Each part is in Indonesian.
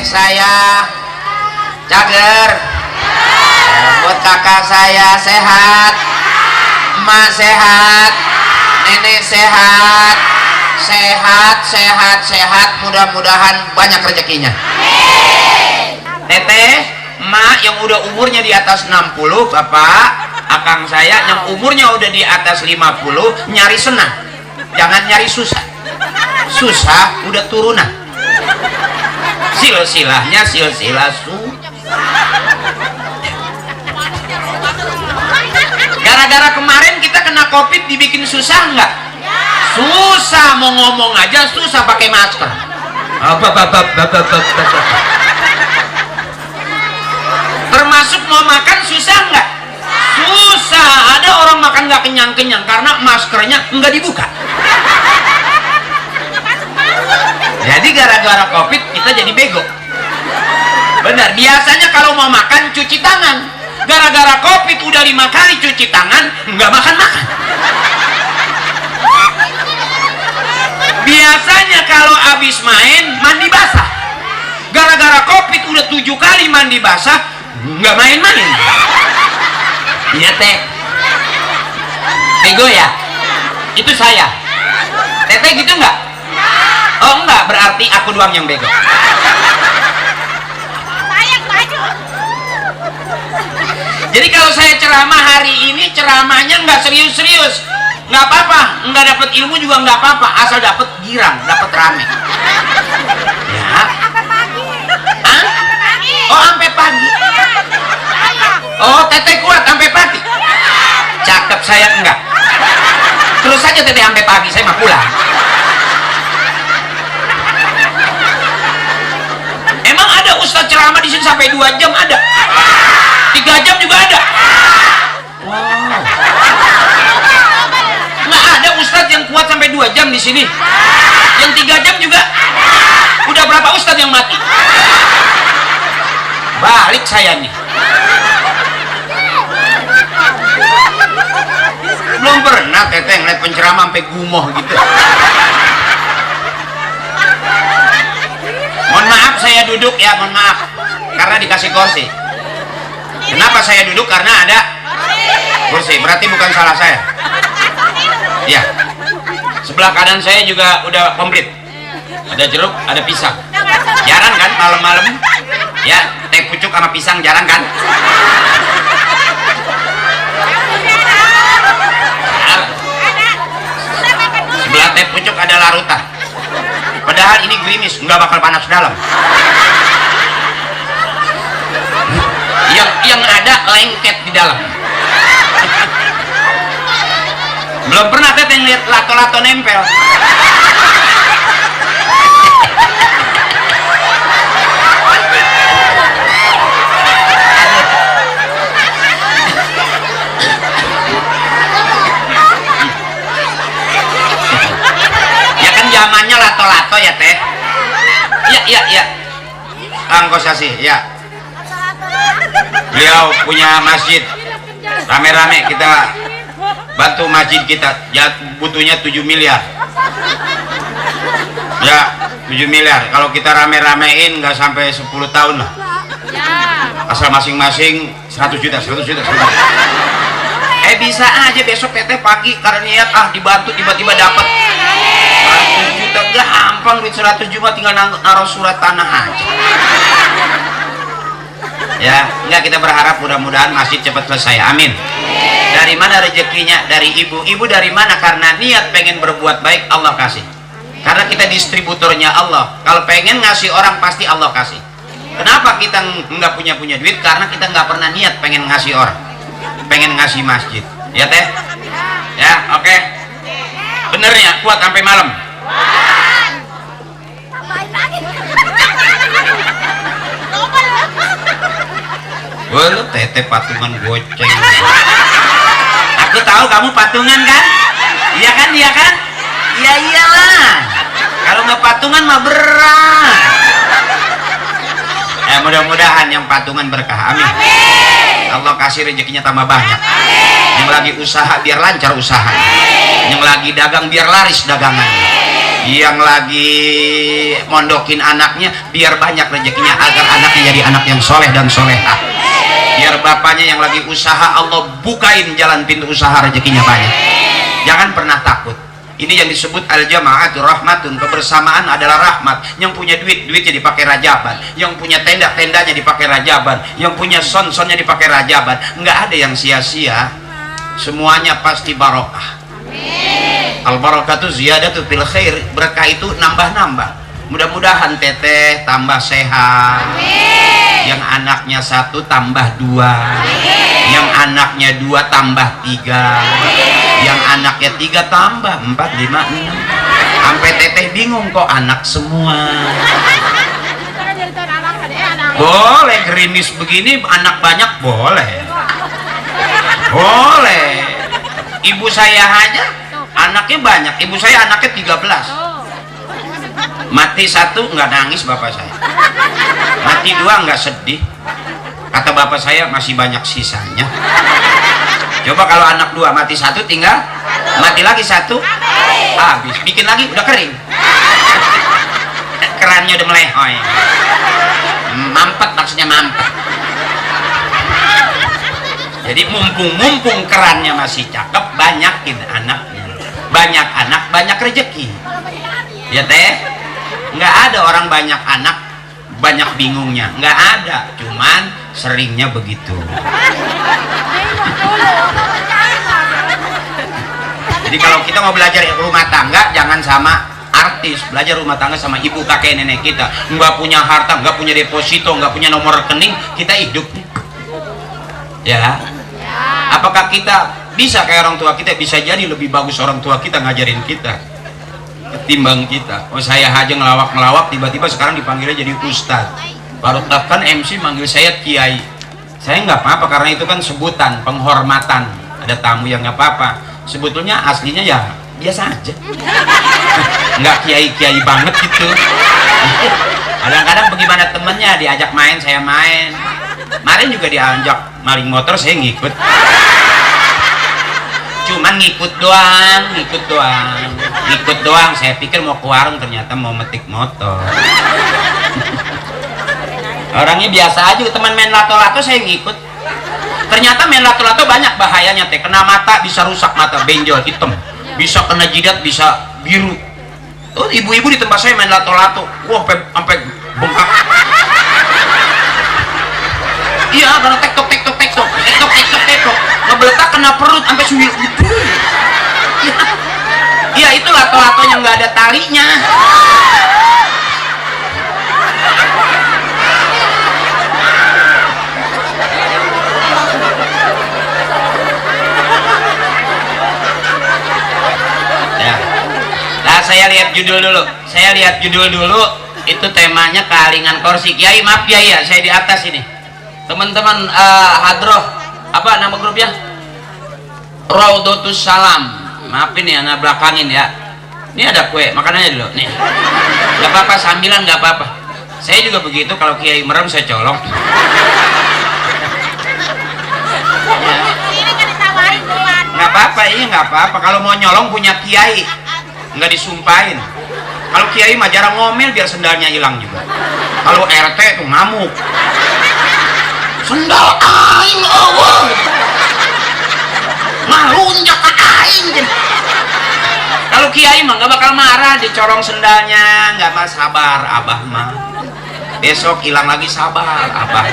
saya cager, buat kakak saya sehat, emak sehat, nenek sehat, sehat, mudah-mudahan banyak rezekinya. Teteh, emak yang udah umurnya di atas 60, bapak, akang saya yang umurnya udah di atas 50, nyari senang, jangan nyari susah. Susah udah turunan. Silsilahnya silsilah Gara-gara kemarin kita kena covid dibikin susah nggak? Susah, mau ngomong aja susah pakai masker. Termasuk mau makan susah nggak? Susah. Ada orang makan nggak kenyang-kenyang karena maskernya nggak dibuka. Jadi gara-gara covid kita jadi bego. Benar, biasanya kalau mau makan cuci tangan. Gara-gara covid udah 5 kali cuci tangan, nggak makan-makan. Biasanya kalau habis main mandi basah. Gara-gara covid udah 7 kali mandi basah, nggak main-main. Iya teh, bego ya? Itu saya. Teteh gitu nggak? Oh enggak, berarti aku doang yang bego. Jadi kalau saya ceramah hari ini, ceramahnya nggak serius-serius, nggak apa-apa, nggak dapat ilmu juga nggak apa-apa, asal dapat girang, dapat rame. Ya. Hah? Oh sampai pagi. Oh teteh kuat sampai pagi. Cakep saya enggak. Terus saja teteh sampai pagi, saya mah pulang. Emang ada ustadz ceramah di sini sampai 2 jam ada? 3 jam juga ada. Wow. Nggak ada ustadz yang kuat sampai 2 jam di sini. Yang 3 jam juga. Udah berapa ustadz yang mati? Balik saya nih. Belum pernah teteh ngeliat penceramah sampai gumoh gitu. Mohon maaf saya duduk ya, mohon maaf. Karena dikasih kursi. Kenapa saya duduk? Karena ada kursi. Berarti bukan salah saya. Ya. Sebelah kanan saya juga udah komplit. Ada jeruk, ada pisang. Jarang kan malam-malam? Ya, teh pucuk sama pisang jarang kan? Sebelah teh pucuk ada larutan. Padahal ini gerimis, nggak bakal panas dalam. Yang ada lengket di dalam. Belum pernah teteh ngeliat lato-lato nempel. Ya kan zamannya lato-lato ya teh. Iya. Angkosasi ya. Beliau punya masjid, rame-rame kita bantu masjid kita, ya butuhnya 7 miliar ya, 7 miliar. Kalau kita rame-ramein nggak sampai 10 tahun lah, asal masing-masing 100 juta. Bisa aja besok teteh pagi karena niat dibantu tiba-tiba dapat 100 juta. Gampang duit 100 juta, tinggal naruh surat tanah aja. Ya, enggak, kita berharap mudah-mudahan masjid cepat selesai. Amin. Dari mana rezekinya? Dari ibu. Ibu dari mana? Karena niat pengen berbuat baik, Allah kasih. Karena kita distributornya Allah. Kalau pengen ngasih orang pasti Allah kasih. Kenapa kita nggak punya duit? Karena kita nggak pernah niat pengen ngasih orang, pengen ngasih masjid. Ya teh? Ya, oke. Bener ya, kuat sampai malam. Lu teteh patungan goceng. Aku tahu kamu patungan kan? Iya kan? Iya iyalah. Kalau nggak patungan mah berat. Mudah-mudahan yang patungan berkah. Amin. Allah kasih rezekinya tambah banyak. Yang lagi usaha biar lancar usaha. Yang lagi dagang biar laris dagangan. yang lagi mondokin anaknya biar banyak rezekinya, agar anaknya jadi anak yang soleh dan solehah. Biar bapaknya yang lagi usaha, Allah bukain jalan pintu usaha, rezekinya banyak. Jangan pernah takut. Ini yang disebut al-jama'atu rahmatun, kebersamaan adalah rahmat. Yang punya duit, duitnya dipakai rajaban. Yang punya tenda, tendanya dipakai rajaban. Yang punya son-sonnya dipakai rajaban. Nggak ada yang sia-sia, semuanya pasti barokah. Al-barakatu ziyadatu fil khair, berkah itu nambah-nambah. Mudah-mudahan teteh tambah sehat. Yang anaknya 1 tambah 2, yang anaknya 2 tambah 3, yang anaknya 3 tambah 4, 5, 6, sampai teteh bingung kok anak semua. Boleh gerimis begini anak banyak, boleh, boleh. Ibu saya aja anaknya banyak, ibu saya anaknya 13, mati 1 nggak nangis bapak saya, mati 2 nggak sedih, kata bapak saya masih banyak sisanya. Coba kalau anak 2 mati 1, tinggal mati lagi 1, habis, bikin lagi udah kering, kerannya udah melehoy, mampet, maksudnya mampet. Jadi mumpung kerannya masih cakep, banyakin anaknya. Banyak anak banyak rezeki, ya teh. Nggak ada orang banyak anak banyak bingungnya, nggak ada, cuman seringnya begitu. Jadi kalau kita mau belajar rumah tangga, jangan sama artis. Belajar rumah tangga sama ibu kakek nenek kita. Nggak punya harta, nggak punya deposito, nggak punya nomor rekening, kita hidup, ya. Apakah kita bisa kayak orang tua kita? Bisa jadi lebih bagus orang tua kita ngajarin kita ketimbang kita. Oh, saya aja ngelawak tiba-tiba sekarang dipanggilnya jadi ustad. Baru bahkan MC manggil saya kiai. Saya nggak apa-apa karena itu kan sebutan penghormatan. Ada tamu yang nggak apa-apa. Sebetulnya aslinya ya biasa aja. Nggak kiai-kiai banget gitu. Kadang-kadang bagaimana temennya diajak main, saya main. Kemarin juga diajak maling motor, saya ngikut. Cuman ngikut doang. Saya pikir mau ke warung, ternyata mau metik motor. Orangnya biasa aja, teman main lato-lato, saya ngikut. Ternyata main lato-lato banyak bahayanya teh. Kena mata bisa rusak mata, benjol hitam, bisa kena jidat, bisa biru. Tuh ibu-ibu di tempat saya main lato-lato, wah sampai bengkak. Iya, karena tektok, ngebeletak kena perut sampai suwir. Iya, itu lato-latonya nggak ada talinya. Ya. Nah, saya lihat judul dulu. Itu temanya Kalingan Korsi. Kiai, maaf ya, saya di atas ini. Teman-teman hadroh, apa nama grupnya? Raudatus Salam. Maafin ya, anak belakangin ya. Ini ada kue, makanannya dulu nih. Gak apa-apa, sambilan gak apa-apa. Saya juga begitu, kalau kiai merem saya colok. Ya. Gak apa-apa, iya gak apa-apa. Kalau mau nyolong punya kiai, nggak disumpahin. Kalau kiai mah jarang ngomel biar sendalnya hilang juga. Kalau RT tuh ngamuk. Sendal aing Allah. Ngalunjak ke aing. Kalau kiai mah nggak bakal marah, dicorong sendalnya, nggak mah sabar abah mah. Besok hilang lagi, sabar abah.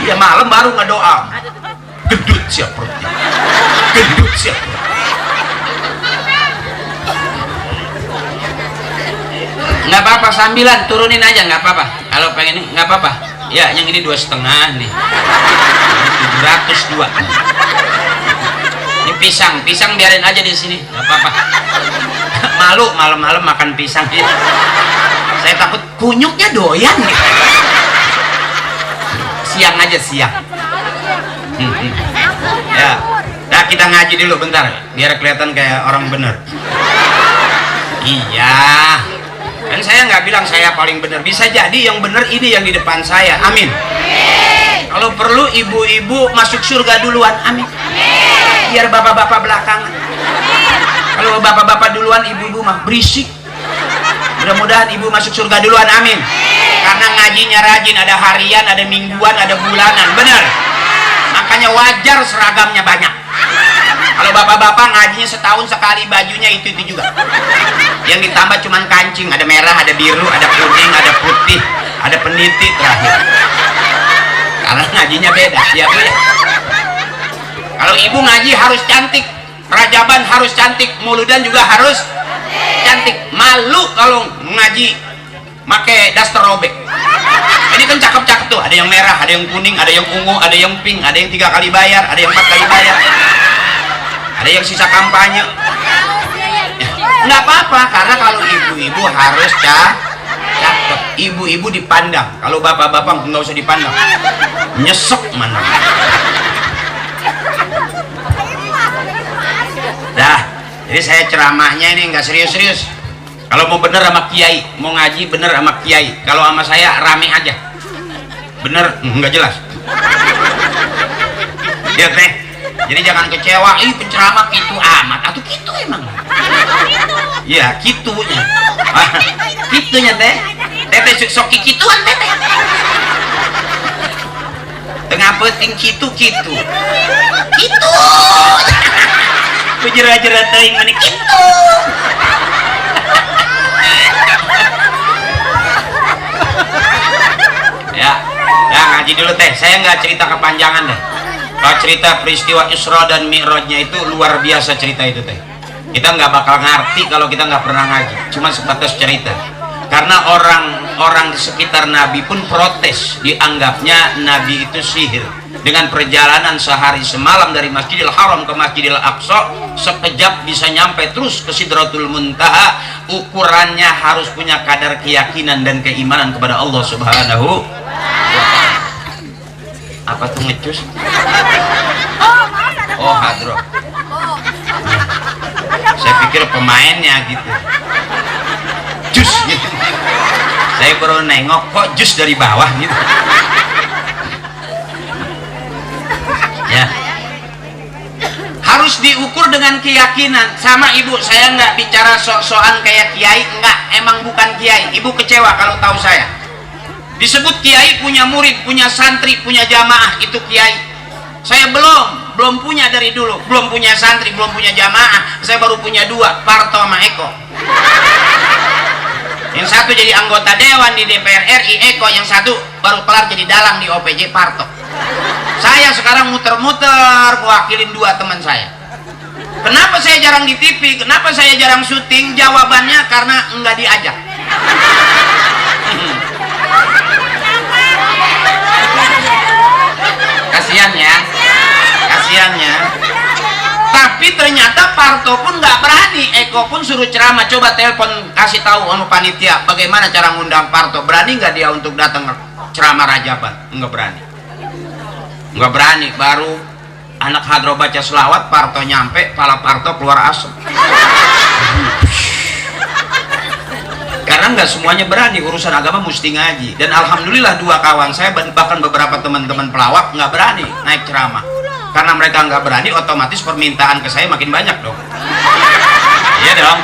Iya, malam baru ngedoa. Gendut siap perutnya. Gendut siap perutnya. Nggak apa-apa, sambilan turunin aja, nggak apa-apa. Kalau pengen ini nggak apa-apa. Ya, yang ini 2,5 nih. 702. Ini pisang biarin aja di sini, nggak apa-apa. Malu malam-malam makan pisang. Saya takut kunyuknya doyan nih. Siang aja, siang. Ya, nah kita ngaji dulu bentar, biar kelihatan kayak orang bener. Iya. Dan saya nggak bilang saya paling benar, bisa jadi yang benar ini yang di depan saya, amin. Kalau perlu ibu-ibu masuk surga duluan, amin. Biar bapak-bapak belakangan. Kalau bapak-bapak duluan, ibu-ibu mah berisik. Mudah-mudahan ibu masuk surga duluan, amin. Karena ngajinya rajin, ada harian, ada mingguan, ada bulanan, benar. Makanya wajar seragamnya banyak. Kalau bapak-bapak ngajinya setahun sekali, bajunya itu juga. Yang ditambah cuman kancing, ada merah, ada biru, ada kuning, ada putih, ada peniti terakhir. Karena ngajinya beda, ya Bu ya. Kalau ibu ngaji harus cantik, rajaban harus cantik, muludan juga harus cantik. Malu kalau ngaji pakai daster robek. Ini kan cakep-cakep tuh, ada yang merah, ada yang kuning, ada yang ungu, ada yang pink, ada yang 3 kali bayar, ada yang 4 kali bayar, ada yang sisa kampanye. Nggak apa-apa, karena kalau ibu-ibu harus cakep. Ibu-ibu dipandang, kalau bapak-bapak nggak usah dipandang, nyesek mana. Dah, jadi saya ceramahnya ini nggak serius-serius. Kalau mau bener sama kiai, mau ngaji bener sama kiai. Kalau sama saya rame aja, bener nggak jelas. Ya teh, jadi jangan kecewa. Ih penceramah gitu amat, atau gitu emang? Ya kitunya, kitunya teh. Teteh sok kituan teteh. Tengah penting kitu. Kitu. Kujerat-jerat teuing mani kitu. Ya ngaji dulu teh. Saya nggak cerita kepanjangan deh. Kalau cerita peristiwa Isra dan Mi'rajnya itu luar biasa cerita itu teh. Kita nggak bakal ngerti kalau kita nggak pernah ngaji. Cuma sebatas cerita. Karena orang-orang di sekitar Nabi pun protes, dianggapnya Nabi itu sihir. Dengan perjalanan sehari semalam dari Masjidil Haram ke Masjidil Aqsa, sekejap bisa nyampe terus ke Sidratul Muntaha. Ukurannya harus punya kadar keyakinan dan keimanan kepada Allah Subhanahu. Apa tuh ngecus? Oh hadro. Saya pikir pemainnya gitu. Jus gitu. Saya baru nengok kok jus dari bawah gitu. Ya. Harus diukur dengan keyakinan. Sama ibu, saya nggak bicara sok-sokan kayak kiai, enggak, emang bukan kiai. Ibu kecewa kalau tahu saya. Disebut kiai punya murid, punya santri, punya jamaah, itu kiai. Saya belum punya dari dulu, belum punya santri, belum punya jamaah. Saya baru punya 2, Parto sama Eko. Yang satu jadi anggota dewan di DPR RI, Eko. Yang satu baru kelar jadi dalang di OPJ, Parto. Saya sekarang muter-muter mewakilin 2 teman saya. Kenapa saya jarang di TV? Kenapa saya jarang syuting? Jawabannya karena enggak diajak. Kasiannya. Tapi ternyata Parto pun nggak berani. Eko pun suruh ceramah. Coba telepon kasih tahu sama panitia bagaimana cara ngundang Parto. Berani nggak dia untuk datang ceramah Rajaban? Nggak berani. Baru anak hadro baca selawat, Parto nyampe, pala Parto keluar asap. Karena nggak semuanya berani, urusan agama mesti ngaji. Dan alhamdulillah 2 kawan saya, bahkan beberapa teman-teman pelawak nggak berani naik ceramah. Karena mereka nggak berani, otomatis permintaan ke saya makin banyak dong. Iya dong.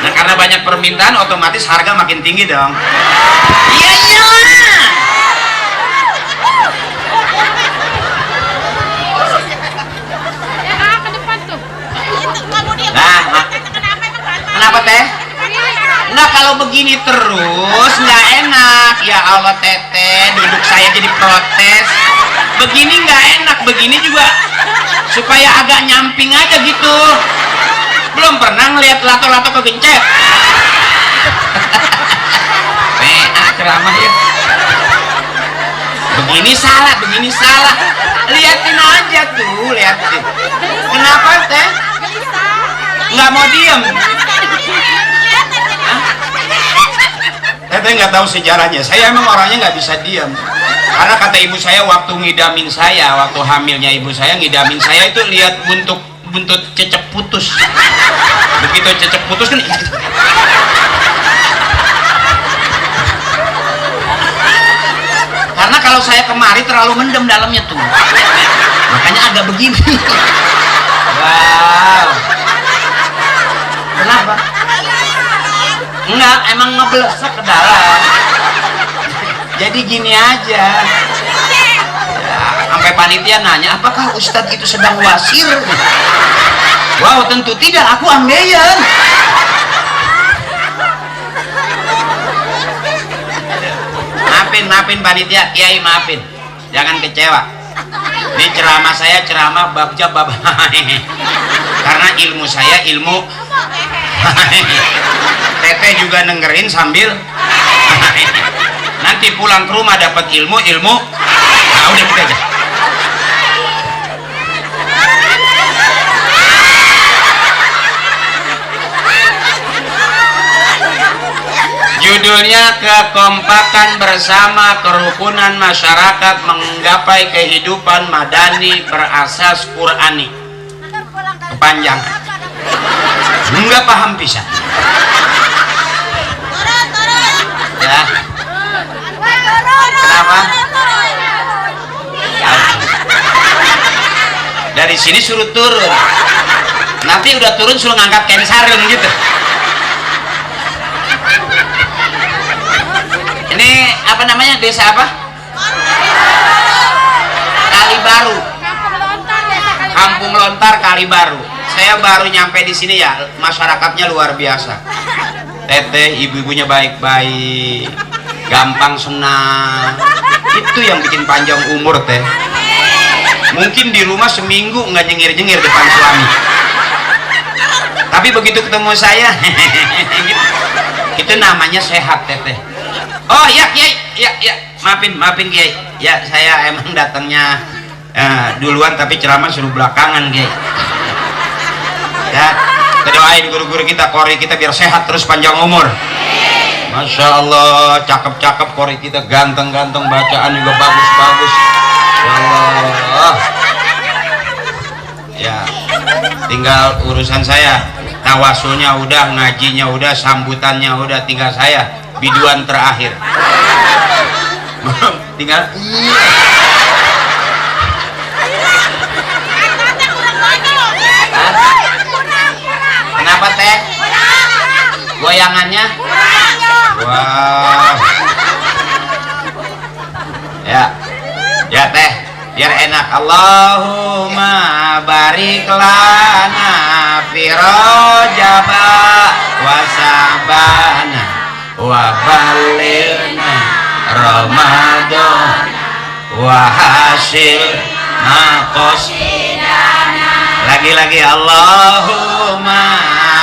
Nah karena banyak permintaan, otomatis harga makin tinggi dong. Iya iyalah. Nah, kenapa teh? Nah kalau begini terus nggak enak. Ya Allah teteh, duduk saya jadi protes. Begini nggak enak, begini juga supaya agak nyamping aja gitu. Belum pernah ngeliat lato-lato kegencet. Ceramah ya. Begini salah. Liatin aja tuh, liatin. Kenapa teh? Nggak mau diem. Teteh nggak tahu sejarahnya. Saya emang orangnya nggak bisa diam. Karena kata ibu saya waktu ngidamin saya, waktu hamilnya ibu saya ngidamin saya itu lihat buntut cecep putus. Begitu cecep putus kan. Karena kalau saya kemari terlalu mendem dalamnya tuh. Makanya agak begini. Wow. Kenapa? Enggak. Enggak, emang ngeblesek ke dalam. Jadi gini aja ya, sampai panitia nanya apakah Ustadz itu sedang wasir. Wow, tentu tidak, aku ambeien. Maafin panitia, kiai maafin, jangan kecewa. Ini ceramah saya ceramah bab jab bab karena ilmu saya ilmu teteh juga dengerin sambil nanti pulang ke rumah dapat ilmu. Nah udah gitu aja. Judulnya kekompakan bersama kerukunan masyarakat menggapai kehidupan madani berasas Qurani. Kepanjangan nggak paham pisan ya. Kenapa? Dari sini suruh turun, nanti udah turun suruh ngangkat kain sarung gitu. Ini apa namanya, desa apa? Kalibaru, Kampung Lontar Kalibaru. Saya baru nyampe di sini ya, masyarakatnya luar biasa. Teteh ibu-ibunya baik-baik, gampang senang. Itu yang bikin panjang umur teh. Mungkin di rumah seminggu nggak nyengir-nyengir depan suami, tapi begitu ketemu saya itu namanya sehat teteh. Oh ya kiai, ya maafin kiai ya, saya emang datangnya duluan tapi ceramah suruh belakangan kiai ya. Kita doain guru-guru kita, kori kita biar sehat terus panjang umur. Masya Allah, cakep-cakep kori kita, ganteng-ganteng, bacaan juga bagus-bagus. Masya Allah ya, tinggal urusan saya, tawasulnya udah, ngajinya udah, sambutannya udah, tinggal saya biduan terakhir tinggal kenapa teh goyangannya? Wow ya teh biar enak. Allahumma barik lana fi rajaba wa sabana wa balilna Ramadan wa hasil qasidana. Lagi Allahumma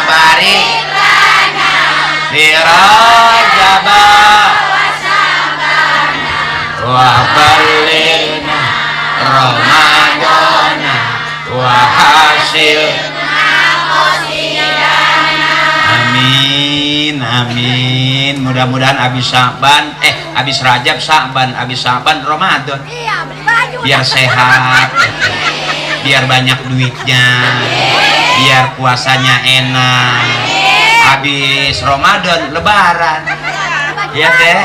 barik lana fi rajaba wa sabana wa balilna Ramadan wa hasil. Amin. Mudah-mudahan habis Sa'ban, habis Rajab, habis Sa'ban Ramadan. Biar sehat, biar banyak duitnya, biar puasanya enak. Habis Ramadan Lebaran. Ya teh.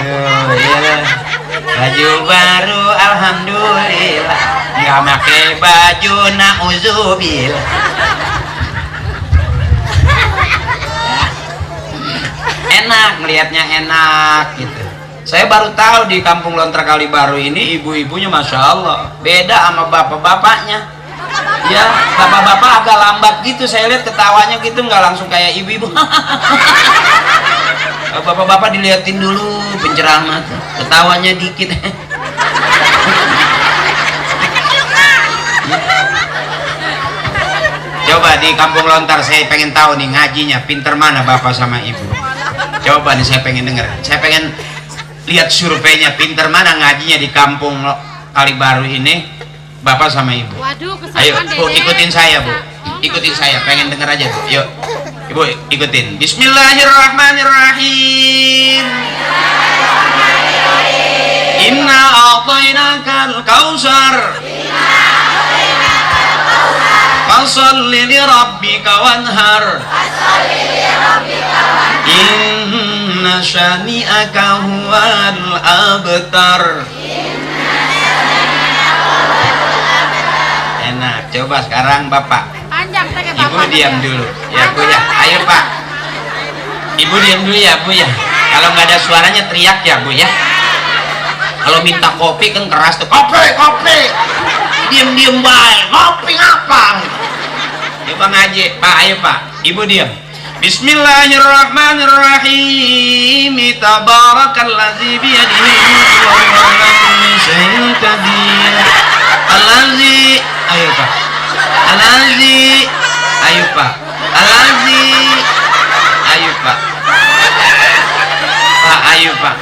Iya. Baju baru alhamdulillah. Nggak pakai baju nauzubillah. Enak, melihatnya enak gitu. Saya baru tahu di Kampung Lontar Kalibaru ini ibu-ibunya Masya Allah beda sama bapak-bapaknya ya. Bapak-bapak agak lambat gitu, saya lihat ketawanya gitu, nggak langsung kayak ibu-ibu. Bapak-bapak dilihatin dulu penceramah tuh, ketawanya dikit. Coba di Kampung Lontar saya pengen tahu nih ngajinya pinter mana bapak sama ibu. Coba nih saya pengen denger, saya pengen lihat surveinya pinter mana ngajinya di Kampung Kalibaru ini bapak sama ibu. Waduh, ayo bu, ikutin saya bu, ikutin saya, pengen denger aja bu. Yuk ibu ikutin. Bismillahirrahmanirrahim. Inna a'tainakal kautsar fasalli li rabbika wanhar inna syani'aka huwal abtar. Enak. Coba sekarang bapak, ibu diam dulu ya bu ya. Ayo pak, Ibu diam dulu ya Bu ya. Kalau nggak ada suaranya teriak ya Bu ya. Kalau minta kopi kan keras tuh, kopi, kopi. Diam-diam baik, kopi apa? Ya Bang Haji, Pak, ayo Pak. Ibu diam. Bismillahirrahmanirrahim. Tabarakalladzi biyadihi mulku wa huwa ala kulli syai'in qadir. Allazi, ayo Pak. Allazi, ayo Pak. Allazi, ayo Pak. Pak, ayo Pak.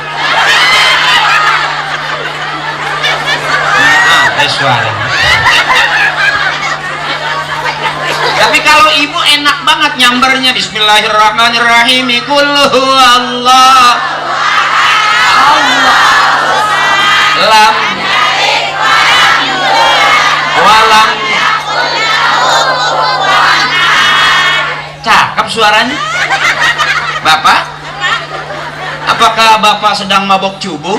Suara. Tapi kalau ibu enak banget nyambernya. Bismillahirrahmanirrahim. Qul huwallah lam walam. Cakep suaranya. Bapak, apakah Bapak sedang mabok cubu?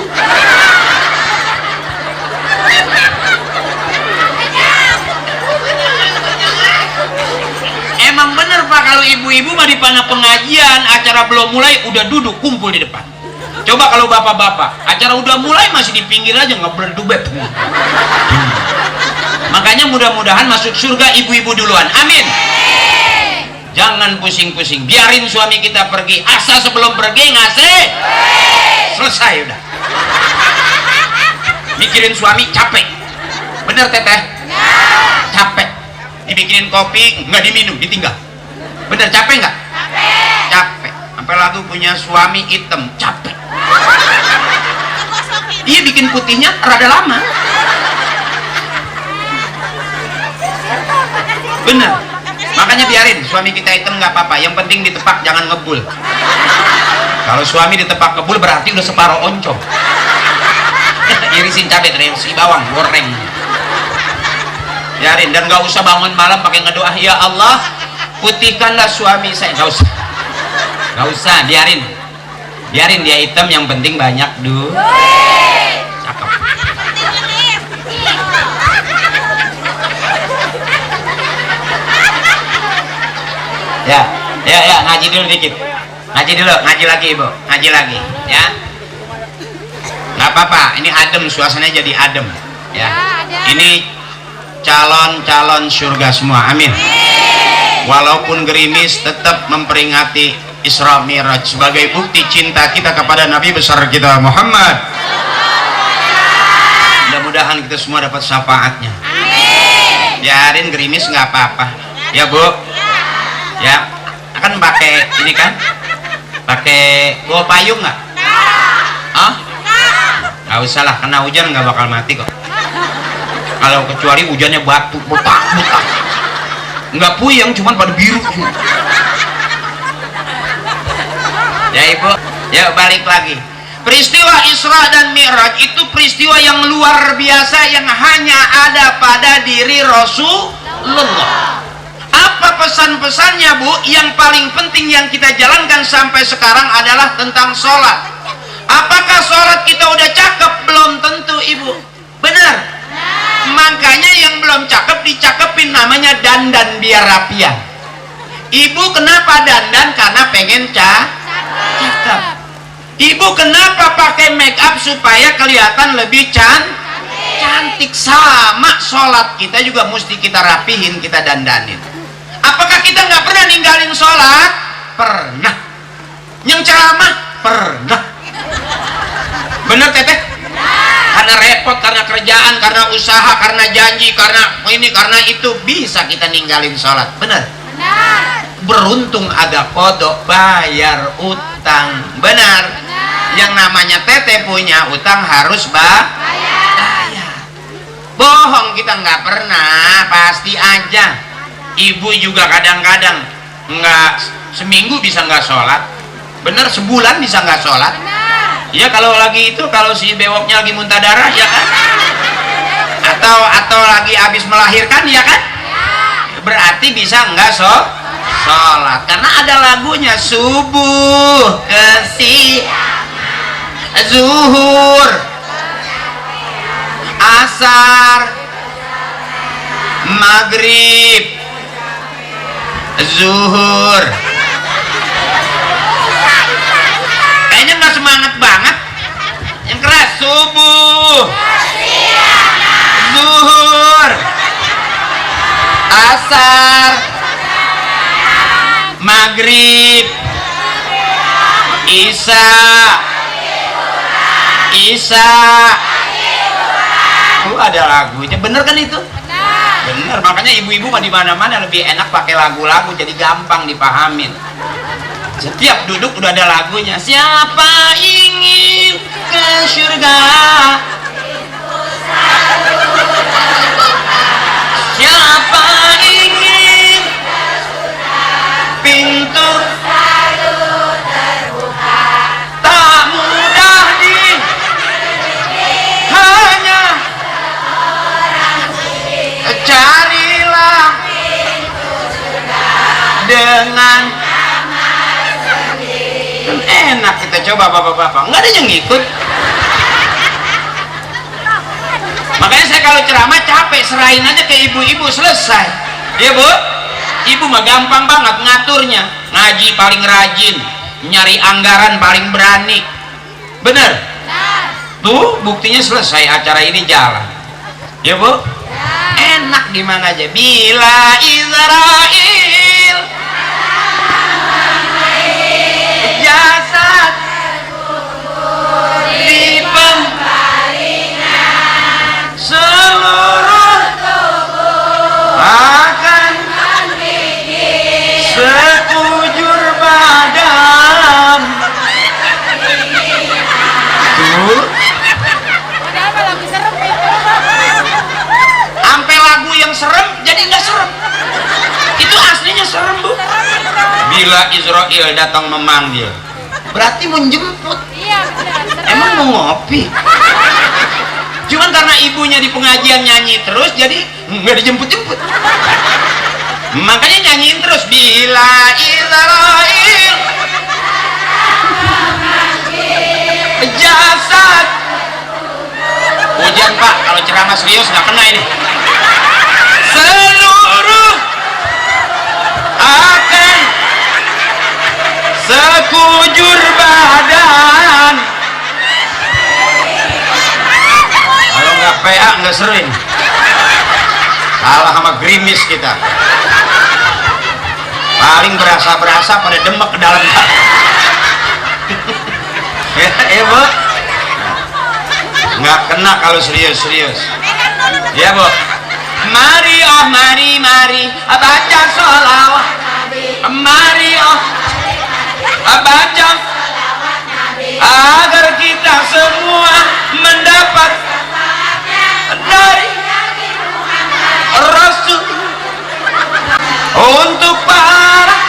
Emang bener Pak, kalau ibu-ibu mah di panah pengajian, acara belum mulai udah duduk kumpul di depan. Coba kalau bapak-bapak, acara udah mulai masih di pinggir aja ngeberdubet. Makanya mudah-mudahan masuk surga ibu-ibu duluan. Amin. Jangan pusing-pusing, biarin suami kita pergi. Asal sebelum pergi ngasih selesai udah. Mikirin suami capek. Bener Teteh? Capek. Dibikinin kopi nggak diminum, ditinggal. Bener capek nggak? Capek. Sampai lagu punya suami hitam, capek. Dia bikin putihnya rada lama. Bener. Makanya biarin suami kita hitam nggak apa-apa. Yang penting ditepak, jangan ngebul. Kalau suami ditepak ngebul berarti udah separuh oncom. Irisin cabai, si bawang, goreng. Biarin, dan gak usah bangun malam pakai ngedoa, ya Allah putihkanlah suami saya. Gak usah, biarin dia hitam, yang penting banyak duit. Cakep. Ya ngaji dulu dikit, ngaji lagi Ibu, ngaji lagi ya. Nggak apa-apa, ini adem, suasananya jadi adem ya. Ini calon-calon surga semua, amin. Walaupun gerimis tetap memperingati Isra Mi'raj sebagai bukti cinta kita kepada Nabi besar kita Muhammad. Mudah-mudahan kita semua dapat syafaatnya. Biarin gerimis nggak apa-apa ya Bu ya. Akan pakai ini kan, pakai bawa payung nggak? Nggak usah lah, kena hujan nggak bakal mati kok. Kalau kecuali hujannya batu, butak, nggak puyeng, cuman pada biru. Ya Ibu, ya balik lagi. Peristiwa Isra dan Mi'raj itu peristiwa yang luar biasa yang hanya ada pada diri Rasulullah. Apa pesan-pesannya Bu? Yang paling penting yang kita jalankan sampai sekarang adalah tentang sholat. Apakah sholat kita udah cakep? Belum tentu Ibu. Benar. Makanya yang belum cakep dicakepin, namanya dandan biar rapian. Ibu kenapa dandan? Karena pengen cakep. Ibu kenapa pakai make up? Supaya kelihatan lebih cantik. Sama sholat kita juga mesti kita rapihin, kita dandanin. Apakah kita nggak pernah ninggalin sholat? Pernah. Yang ceramah? Pernah. Bener Teteh? Karena repot, karena kerjaan, karena usaha, karena janji, karena ini, karena itu, bisa kita ninggalin sholat. Benar? Beruntung ada kodok, bayar utang. Benar? Yang namanya Teteh punya utang harus bayar. Bohong kita nggak pernah, pasti aja. Ibu juga kadang-kadang nggak, seminggu bisa nggak sholat. Bener, sebulan bisa nggak sholat. Ya kalau lagi itu, kalau si bewoknya lagi muntah darah ya kan, atau lagi habis melahirkan ya kan, berarti bisa nggak sholat. Karena ada lagunya, subuh ke siang, zuhur, asar, maghrib, zuhur, semangat banget. Yang keras. Subuh, zuhur, asar, maghrib, isya. Ada lagunya, bener kan itu? Bener, makanya ibu-ibu mah di mana-mana lebih enak pakai lagu-lagu, jadi gampang dipahamin. Setiap duduk udah ada lagunya. Siapa ingin ke surga? Siapa ingin pintu tak mudah hanya carilah dengan kan enak. Kita coba bapak-bapak, nggak ada yang ngikut. Makanya saya kalau ceramah capek, serahin aja ke ibu-ibu, selesai ya bu. Ibu mah gampang banget ngaturnya, ngaji paling rajin, nyari anggaran paling berani, bener tuh buktinya, selesai acara ini jalan ya bu. Enak gimana aja. Bila Israel jasad di pembaringan, seluruh akan sekujur badan. Tuh sampai lagu yang serem jadi nggak serem, itu aslinya serem bu. Bila Israel datang memanggil, berarti menjemput. Emang mau ngopi? Cuman karena ibunya di pengajian nyanyi terus, jadi nggak dijemput-jemput. Makanya nyanyiin terus. Bila Israel jasad. Hujan pak, kalau ceramah serius nggak kena ini. Seluruh akan sekujur badan. Kalau nggak PA nggak seru ini. Kalah sama gerimis kita. Paling berasa pada demek ke dalam. Ya bu, nggak kena kalau serius. Ya bu. Mari oh mari baca sholawat. Mari oh baca agar kita semua mendapat dari Rasul. Untuk para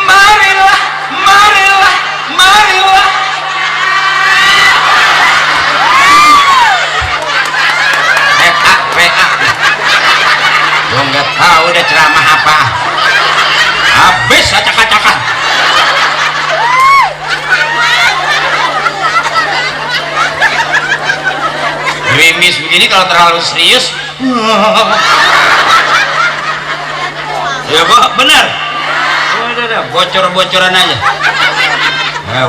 marilah PA lo nggak tahu udah ceramah apa, habis acak-acakan. Gerimis begini kalau terlalu serius. Ya bu, benar. Udah, bocor-bocoran aja.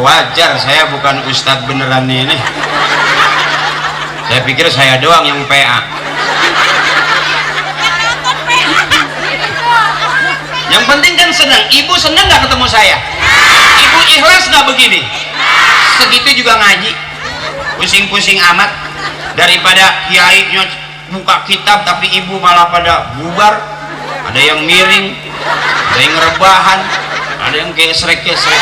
Wajar, saya bukan ustadz beneran ini. Saya pikir saya doang yang PA. Yang penting kan senang. Ibu senang nggak ketemu saya? Ibu ikhlas nggak begini? Segitu juga ngaji, pusing-pusing amat. Daripada kiai buka kitab tapi ibu malah pada bubar. Ada yang miring, ada yang rebahan, ada yang gesrek-gesrek.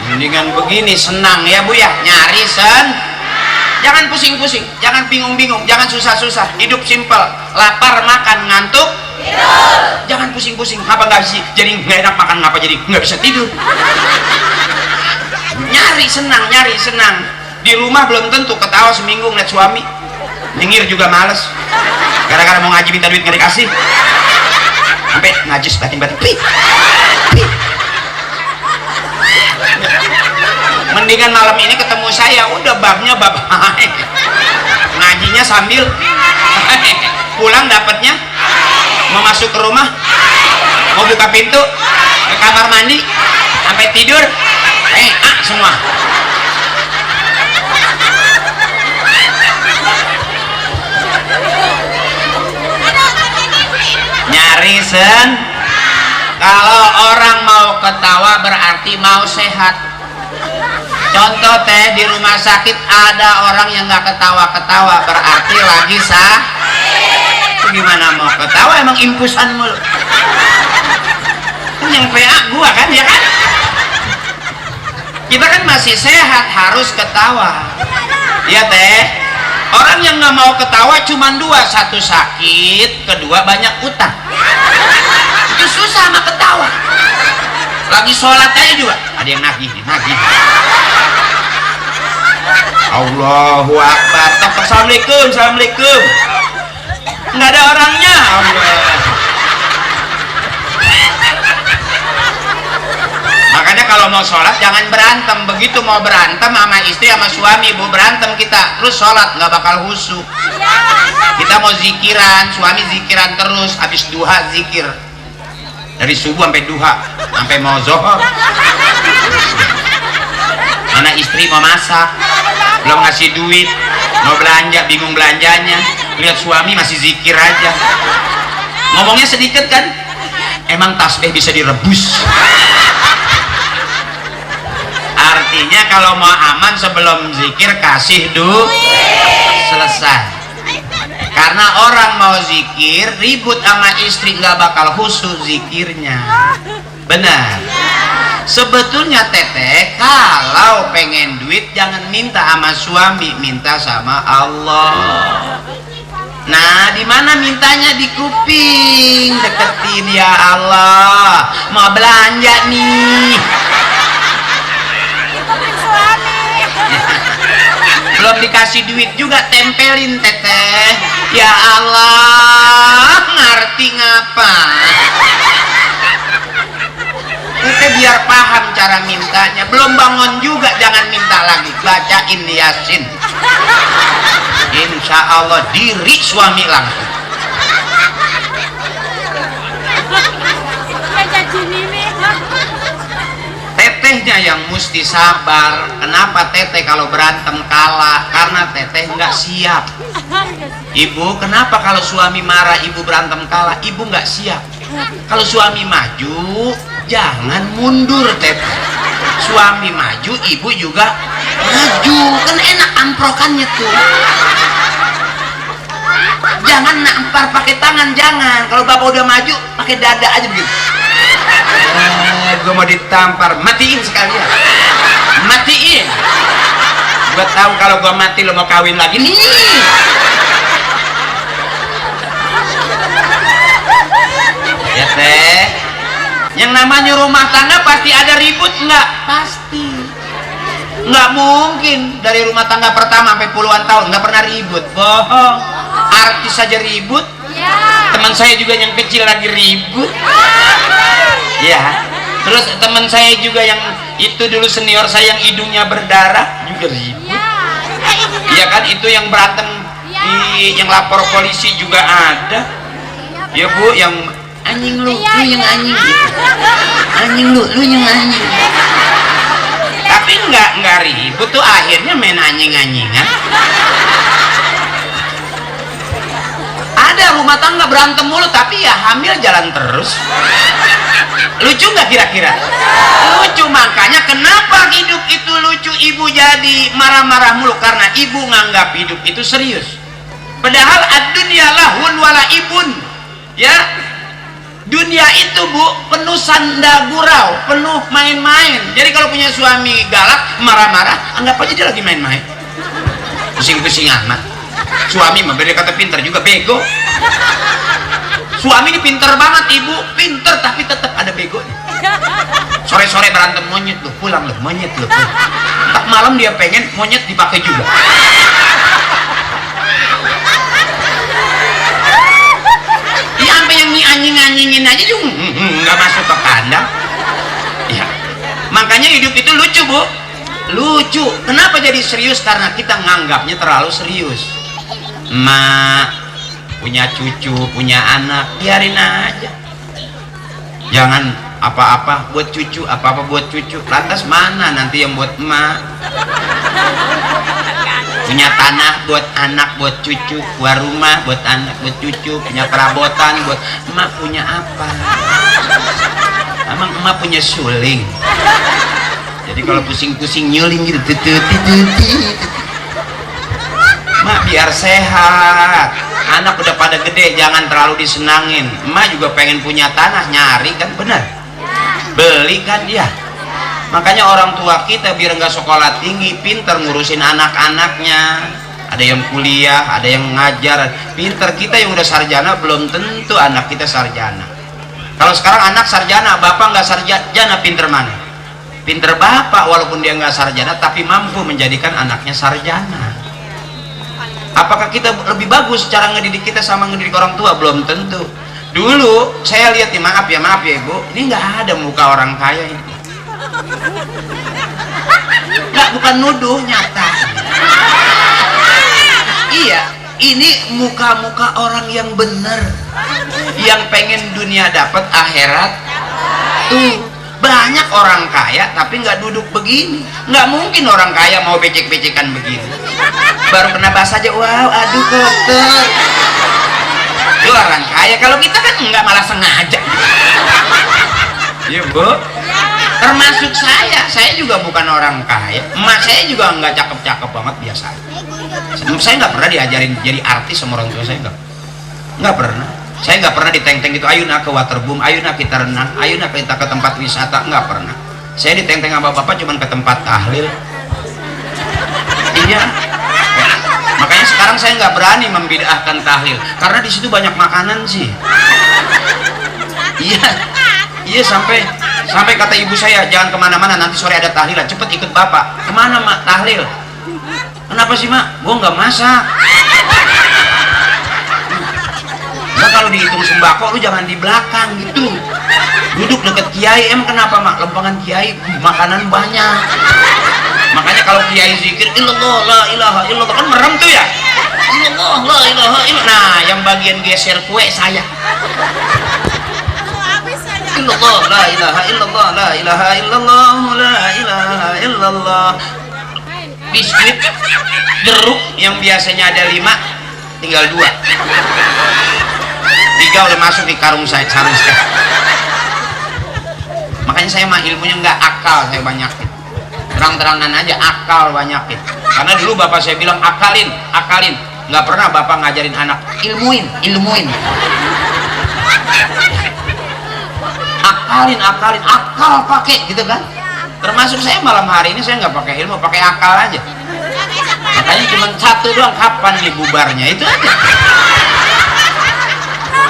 Mendingan begini, senang ya bu ya, nyari jangan pusing-pusing, jangan bingung-bingung, jangan susah-susah, hidup simpel. Lapar makan, ngantuk tidur. Jangan pusing-pusing. Ngapa nggak sih jadi nggak enak makan, ngapa jadi nggak bisa tidur? Nyari senang. Di rumah belum tentu ketawa seminggu ngeliat suami, nyengir juga males. Gara-gara mau ngaji minta duit nggak dikasih, sampai najis batin-batin. Mendingan malam ini ketemu saya, udah babnya bab ngajinya sambil pulang dapatnya, mau masuk ke rumah, mau buka pintu ke kamar mandi sampai tidur semua Kalau orang mau ketawa berarti mau sehat. Contoh teh, di rumah sakit ada orang yang nggak ketawa-ketawa berarti lagi itu gimana mau ketawa, emang impusan mulu. Yang PA gua kan, ya kan? Kita kan masih sehat, harus ketawa. Ya teh, orang yang nggak mau ketawa cuma dua, satu sakit, kedua banyak utang. Itu susah sama ketawa. Lagi sholat aja juga ada yang nagih. Allahu Akbar. Assalamualaikum, assalamualaikum. Nggak ada orangnya. Allah. Makanya kalau mau sholat jangan berantem. Begitu mau berantem sama istri sama suami, bu berantem kita terus sholat nggak bakal khusyuk. Kita mau zikiran, suami zikiran terus, habis duha zikir dari subuh sampai duha, sampai mau zohor. Mana istri mau masak, belum ngasih duit, mau belanja bingung belanjanya, lihat suami masih zikir aja, ngomongnya sedikit kan, emang tasbih bisa direbus. Artinya kalau mau aman sebelum zikir kasih selesai. Karena orang mau zikir ribut sama istri nggak bakal khusyuk zikirnya. Benar. Sebetulnya teteh kalau pengen duit jangan minta sama suami, minta sama Allah. Nah, di mana mintanya? Di kuping, deketin, ya Allah mau belanja nih. Belum dikasih duit juga tempelin teteh, ya Allah ngerti ngapa. Teteh biar paham cara mintanya. Belum bangun juga jangan minta lagi, bacain Yasin, insya Allah diri suami langsung. Tetehnya yang mesti sabar. Kenapa teteh kalau berantem kalah? Karena teteh nggak siap. Ibu, kenapa kalau suami marah ibu berantem kalah? Ibu nggak siap. Kalau suami maju jangan mundur teteh. Suami maju ibu juga maju, kan enak amprokannya tuh. Jangan nampar pakai tangan, jangan. Kalau bapak udah maju pakai dada aja begitu. Gue mau ditampar, matiin sekalian, matiin. Gue tahu kalau gue mati lo mau kawin lagi nih. Ya teh, yang namanya rumah tangga pasti ada ribut nggak? Pasti. Nggak mungkin dari rumah tangga pertama sampai puluhan tahun nggak pernah ribut, bohong. Artis saja ribut. Teman saya juga yang kecil lagi ribut. Ya, terus teman saya juga yang itu dulu senior saya yang hidungnya berdarah juga ribut. Iya kan, itu yang berantem yang lapor polisi juga ada. Ya bu, yang anjing lu yang anjing gitu. Anjing lu yang anjing. Tapi nggak ribut tuh, akhirnya main anjing-anjingan. Ada rumah tangga berantem mulu tapi ya hamil jalan terus. Lucu nggak kira-kira? Lucu. Makanya kenapa hidup itu lucu, ibu jadi marah-marah mulu karena ibu nganggap hidup itu serius. Padahal ad-dunya lahun wala ibun. Ya, dunia itu bu penuh sanda gurau, penuh main-main. Jadi kalau punya suami galak marah-marah, anggap aja dia lagi main-main. Pusing-pusing amat. Suami mah beda kata pinter juga bego. Suami ini pinter banget, ibu pinter tapi tetap ada begonya. Sore-sore berantem monyet loh, pulang loh monyet loh. Tak malam dia pengen monyet dipakai juga. Ya sampai yang anjing-anjingin aja juga nggak masuk ke kandang. Ya, makanya hidup itu lucu bu, lucu. Kenapa jadi serius? Karena kita nganggapnya terlalu serius. Mak punya cucu, punya anak, biarin aja. Jangan apa-apa buat cucu, apa-apa buat cucu. Lantas mana nanti yang buat emak? punya tanah buat anak, buat cucu, buat rumah buat anak, buat cucu, punya perabotan buat emak. Punya apa? Emang emak punya suling? Jadi kalau pusing-pusing nyuling gitu, emak biar sehat. Anak udah pada gede, jangan terlalu disenangin. Emak juga pengen punya tanah, nyari kan, benar? Beli kan dia. Makanya orang tua kita biar nggak sekolah tinggi, pinter ngurusin anak-anaknya. Ada yang kuliah, ada yang ngajar, pinter. Kita yang udah sarjana belum tentu anak kita sarjana. Kalau sekarang anak sarjana, bapak nggak sarjana, pinter mana? Pinter bapak walaupun dia nggak sarjana, tapi mampu menjadikan anaknya sarjana. Apakah kita lebih bagus cara ngedidik kita sama ngedidik orang tua? Belum tentu. Dulu saya lihat nih, maaf ya ibu, ini nggak ada muka orang kaya ini. Nggak, bukan nuduh, nyata. Iya, ini muka-muka orang yang bener, yang pengen dunia dapat akhirat. Tuh banyak orang kaya tapi nggak duduk begini. Nggak mungkin orang kaya mau becek-becekan begini. Baru kena bahas aja, wow, aduh kotor. Itu orang kaya. Kalau kita kan nggak, malah sengaja. Iya bu. Termasuk saya juga bukan orang kaya. Emak saya juga nggak cakep-cakep banget, biasa. Saya nggak pernah diajarin jadi artis sama orang tua saya, nggak pernah. Saya nggak pernah diteng-teng gitu, ayo nak ke waterboom, ayo nak kita renang, ayo nak kita ke tempat wisata, nggak pernah. Saya diteng-teng sama bapak cuma ke tempat tahlil. Iya. Makanya sekarang saya nggak berani membid'ahkan tahlil, karena di situ banyak makanan sih. Iya sampai kata ibu saya, jangan kemana-mana, nanti sore ada tahlilan, cepet ikut bapak. Kemana mak? Tahlil. Kenapa sih mak? Gua nggak masak. Nah, kalau dihitung sembako lu jangan di belakang gitu, duduk deket kiai. Emang kenapa mak? Lempangan kiai makanan banyak. Makanya kalau kiai zikir illallah la ilaha illallah kan merem tuh ya, illallah la ilaha illallah. Nah yang bagian geser kue saya, illallah la ilaha illallah la ilaha illallah la ilaha illallah. Biskuit jeruk yang biasanya ada 5 tinggal 2, 3 udah masuk di karung saya, makanya saya mah ilmunya nggak akal, saya banyakin. Terang-terangan aja, akal banyakin. Karena dulu bapak saya bilang akalin, nggak pernah bapak ngajarin anak ilmuin. Akalin, akal pakai gitu kan. Termasuk saya malam hari ini saya nggak pakai ilmu, pakai akal aja. Makanya cuma satu doang, kapan nih bubarnya, itu aja.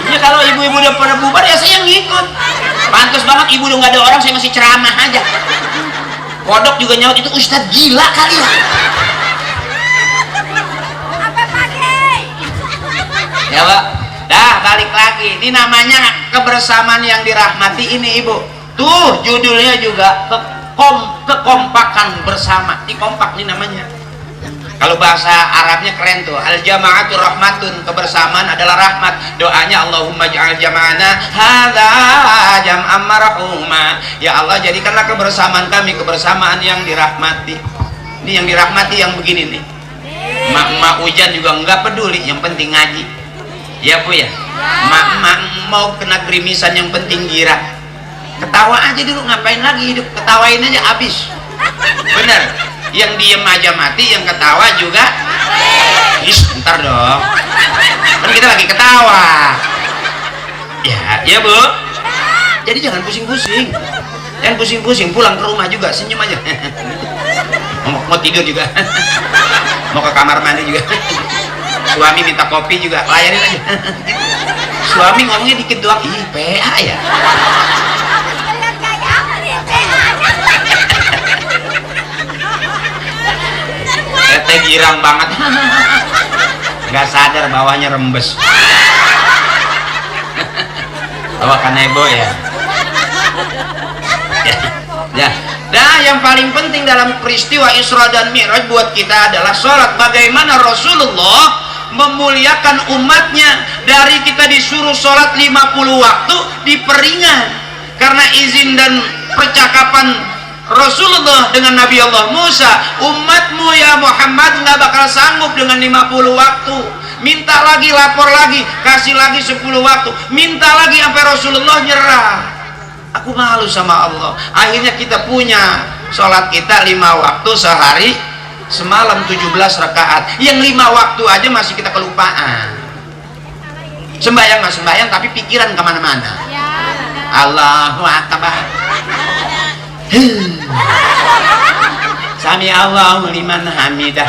Ya kalau ibu-ibu udah pada bubar ya saya ngikut. Pantas banget ibu udah nggak ada orang, saya masih ceramah aja. Kodok juga nyaut, itu ustadz gila kali ya. Ya pak, dah balik lagi. Ini namanya kebersamaan yang dirahmati ini ibu. Tuh judulnya juga kekompakan bersama. Ini kompak nih namanya. Kalau bahasa Arabnya keren tuh, al jama'atu rahmatun, kebersamaan adalah rahmat. Doanya Allahumma ja'al jama'ana hadza jam'an marhuma. Ya Allah, jadikanlah kebersamaan kami kebersamaan yang dirahmati. Ini yang dirahmati yang begini nih. Mak hujan juga enggak peduli, yang penting ngaji. Ya bu ya. Mak mau kena gerimisan, yang penting girang. Ketawa aja dulu, ngapain lagi hidup, ketawain aja habis. Bener. Yang diem aja mati, yang ketawa juga bentar dong, kan kita lagi ketawa ya bu. Jadi jangan pusing-pusing, pulang ke rumah juga senyum aja. mau tidur juga, mau ke kamar mandi juga, suami minta kopi juga layanin aja. Suami ngomongnya dikit doang, ih PA ya. Teh girang banget, nggak sadar bawahnya rembes. Bawakan Ebo ya. Nah yang paling penting dalam peristiwa Isra dan Mi'raj buat kita adalah sholat. Bagaimana Rasulullah memuliakan umatnya, dari kita disuruh sholat 50 waktu diperingan karena izin dan percakapan Rasulullah dengan Nabi Allah Musa, umatmu ya Muhammad nggak bakal sanggup dengan 50 waktu. Minta lagi, lapor lagi, kasih lagi 10 waktu, minta lagi sampai Rasulullah nyerah. Aku malu sama Allah. Akhirnya kita punya sholat kita 5 waktu sehari, semalam 17 rakaat. Yang 5 waktu aja masih kita kelupaan. Sembayang nggak sembayang tapi pikiran kemana-mana. Allahu Akbar. Sami Allahu liman hamidah.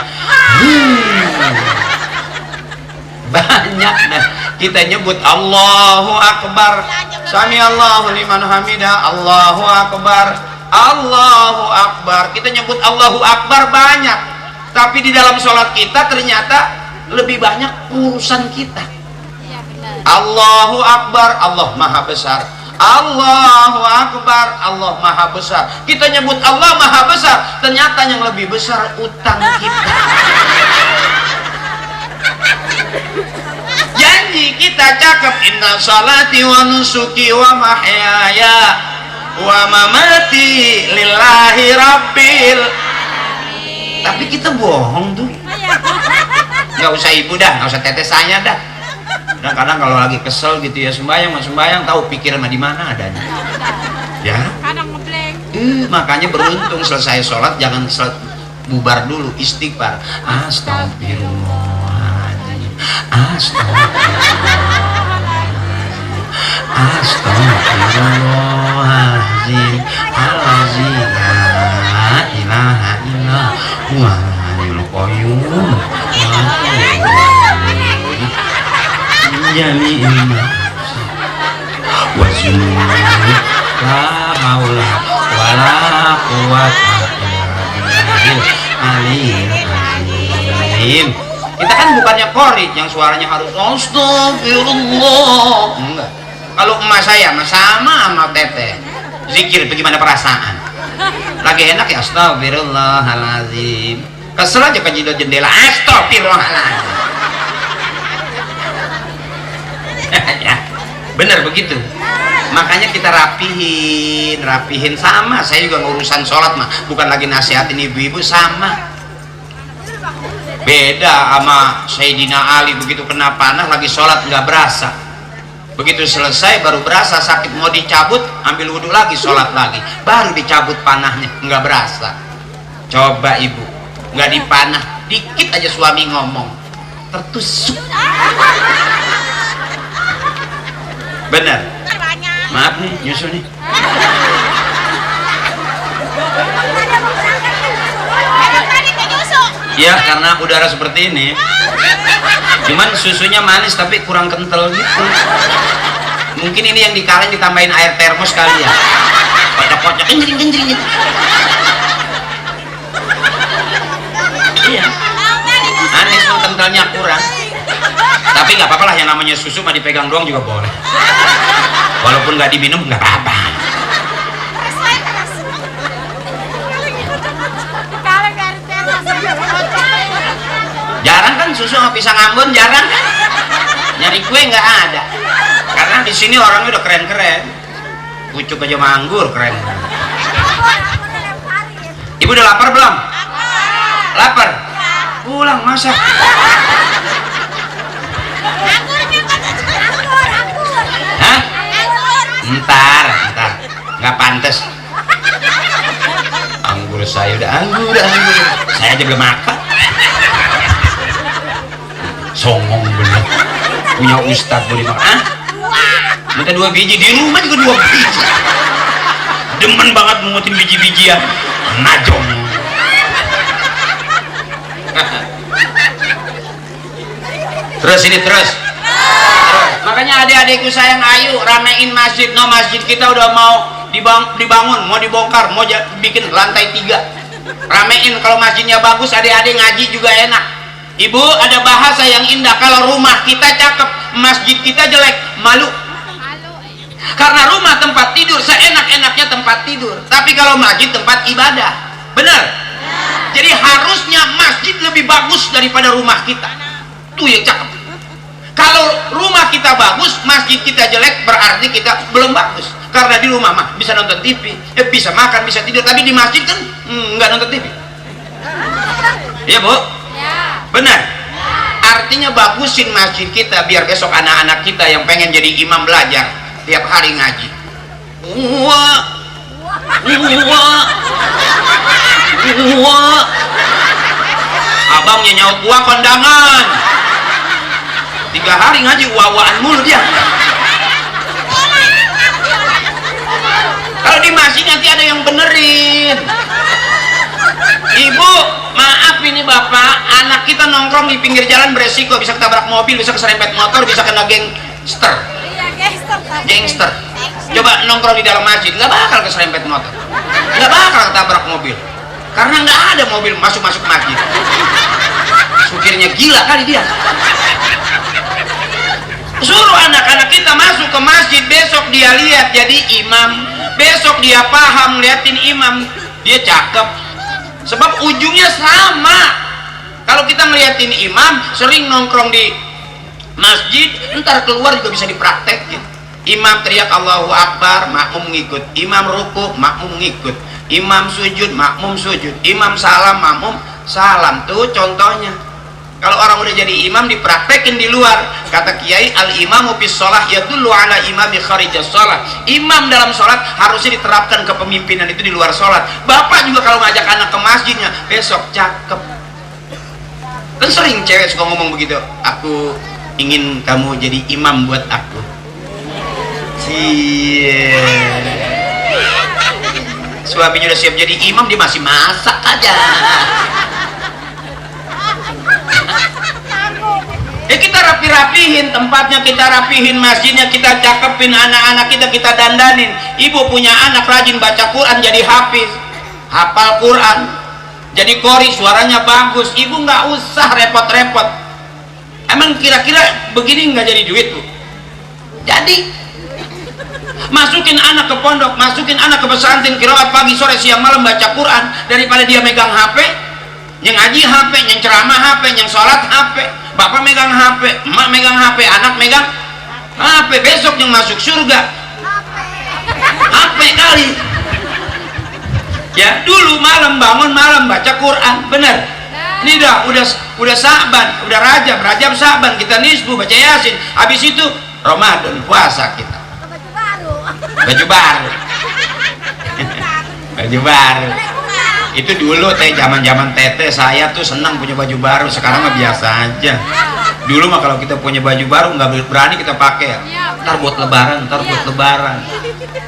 Banyak dah kita nyebut Allahu Akbar, Sami Allahu liman hamidah, Allahu Akbar, Allahu Akbar. Kita nyebut Allahu Akbar banyak, tapi di dalam sholat kita ternyata lebih banyak urusan kita. Allahu Akbar, Allah Maha Besar. Allahu Akbar, Allah Maha Besar. Kita nyebut Allah Maha Besar, ternyata yang lebih besar utang kita. Janji kita cakep, inna salati wa nusuki wa mahyaya wa mamati lillahi rabbil. Tapi kita bohong tuh. Nggak usah ibu dah, nggak usah teteh saya dah. Kadang-kadang kalau lagi kesel gitu ya, sembayang tahu pikiran di mana adanya. Ya. Makanya beruntung selesai sholat jangan bubar dulu, istighfar. Astagfirullahaladzim, astagfirullahaladzim, alazim, la ilaha illallah, wal qayyum, jami'in wazun la haula wala quwwata illa billahil. Kita kan bukannya kori yang suaranya harus astagfirullah, enggak. Kalau emak saya sama teteh zikir bagaimana perasaan, lagi enak ya astagfirullahaladzim, kesel aja ke jendela astagfirullahaladzim. Ya, bener begitu. Makanya kita rapihin sama. Saya juga ngurusan sholat mah bukan lagi nasihatin ibu-ibu, sama. Beda sama Sayyidina Ali, begitu kena panah lagi sholat nggak berasa, begitu selesai baru berasa sakit, mau dicabut ambil wudhu lagi, sholat lagi, baru dicabut panahnya nggak berasa. Coba ibu nggak dipanah dikit aja suami ngomong tertusuk. Bener. Maaf nih, nyusul nih. Ya karena udara seperti ini. Cuman susunya manis tapi kurang kental gitu. Mungkin ini yang dikaleng ditambahin air termos kali ya. Kocok-kocok kenjring gitu. Iya. Manis tuh kentalnya kurang. Tapi nggak apa-apa lah, yang namanya susu mah dipegang doang juga boleh, walaupun nggak diminum nggak apa-apa. Jarang kan susu sama pisang Ambon, jarang kan? Nyari kue nggak ada, karena di sini orangnya udah keren-keren. Pucuk aja manggur keren. Ibu udah lapar belum? Lapar? Pulang masak. Hah? Ntar nggak pantas. Anggur saya udah anggur, saya aja belum makan. Songong bener, punya ustadz boleh makan. Minta 2 biji, di rumah juga 2 biji. Demen banget mengutin biji-bijian, najong. Terus. Makanya adik-adikku sayang, ayo ramein masjid. No, masjid kita udah mau dibangun, mau dibongkar, mau bikin lantai 3. Ramein, kalau masjidnya bagus adik-adik ngaji juga enak. Ibu ada bahasa yang indah, kalau rumah kita cakep, masjid kita jelek, malu. Karena rumah tempat tidur, seenak-enaknya tempat tidur, tapi kalau masjid tempat ibadah, benar? Jadi harusnya masjid lebih bagus daripada rumah kita. Tuh yang cakep. Kalau rumah kita bagus, masjid kita jelek, berarti kita belum bagus. Karena di rumah mah bisa nonton TV, bisa makan, bisa tidur, tapi di masjid kan nggak nonton TV. Iya Bu? Benar. Artinya bagusin masjid kita biar besok anak-anak kita yang pengen jadi imam belajar tiap hari ngaji. Wah, abangnya nyaut gua kondangan 3 hari ngaji wawaan mulu dia. Kalau di masjid nanti ada yang benerin. Ibu, maaf ini bapak, anak kita nongkrong di pinggir jalan beresiko, bisa ketabrak mobil, bisa keserempet motor, bisa kena gangster. Gangster. Coba nongkrong di dalam masjid, nggak bakal keserempet motor, nggak bakal ketabrak mobil, karena nggak ada mobil masuk masjid. Supirnya gila kali dia. Suruh anak-anak kita masuk ke masjid, besok dia lihat jadi imam, besok dia paham liatin imam, dia cakep. Sebab ujungnya sama. Kalau kita ngeliatin imam sering nongkrong di masjid, ntar keluar juga bisa dipraktekin. Imam teriak Allahu Akbar, makmum ngikut. Imam ruku, makmum ngikut. Imam sujud, makmum sujud. Imam salam, makmum salam. Tuh contohnya. Kalau orang udah jadi imam dipraktekin di luar. Kata Kiai, al-imamu fis shalah yadullu ala imami kharijas shalah. Imam dalam sholat harusnya diterapkan kepemimpinan itu di luar sholat. Bapak juga kalau ngajak anak ke masjidnya, besok cakep. Kan sering cewek suka ngomong begitu, aku ingin kamu jadi imam buat aku. Cie. Suaminya udah siap jadi imam, dia masih masak aja. Kita rapi-rapihin tempatnya, kita rapihin masjidnya, kita cakepin anak-anak kita, kita dandanin. Ibu punya anak rajin baca Quran jadi hafiz, hafal Quran, jadi qori, suaranya bagus. Ibu nggak usah repot-repot. Emang kira-kira begini nggak jadi duit Bu? Jadi masukin anak ke pondok, masukin anak ke pesantren, qiraat pagi sore siang malam baca Quran, daripada dia megang HP, yang ngaji HP, yang ceramah HP, yang sholat HP. Bapak megang HP, emak megang HP, anak megang HP. Besok yang masuk surga HP kali. Ya dulu malam bangun malam baca Quran, bener. Ini udah Sa'ban, udah Rajab Sa'ban, kita nisfu baca Yasin. Habis itu Ramadan puasa kita. Baju baru. Baju baru. Itu dulu zaman teteh saya tuh senang punya baju baru. Sekarang mah biasa aja. Dulu mah kalau kita punya baju baru nggak berani kita pakai. Ntar buat lebaran.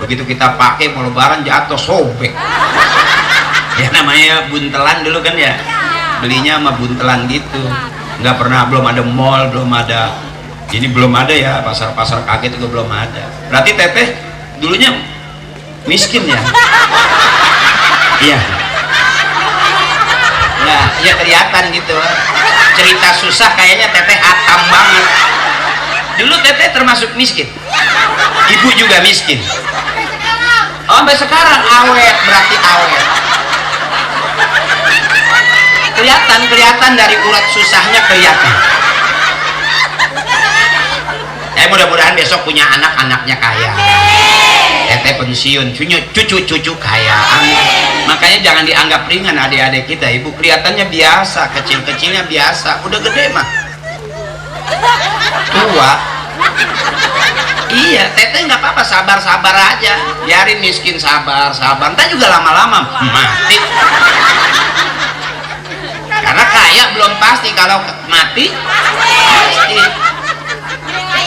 Begitu kita pakai mau lebaran jatuh sobek. Ya namanya buntelan dulu kan ya. Belinya sama buntelan gitu. Nggak pernah, belum ada mall, belum ada. Ini belum ada ya, pasar kaget juga belum ada. Berarti teteh dulunya miskin ya. Iya. Nah, ya kelihatan gitu. Cerita susah kayaknya teteh atam banget. Dulu teteh termasuk miskin. Ibu juga miskin. Oh, sampai sekarang awet, berarti awet. Kelihatan dari urat susahnya kelihatan. Mudah-mudahan besok punya anak-anaknya kaya. Teteh pensiun, cucu kaya. Makanya jangan dianggap ringan adik-adik kita. Ibu kelihatannya biasa, kecil-kecilnya biasa, udah gede mah tua. Iya, teteh nggak apa-apa, sabar aja, biarin miskin sabar, entah juga lama-lama mati. Karena kaya belum pasti, kalau mati pasti.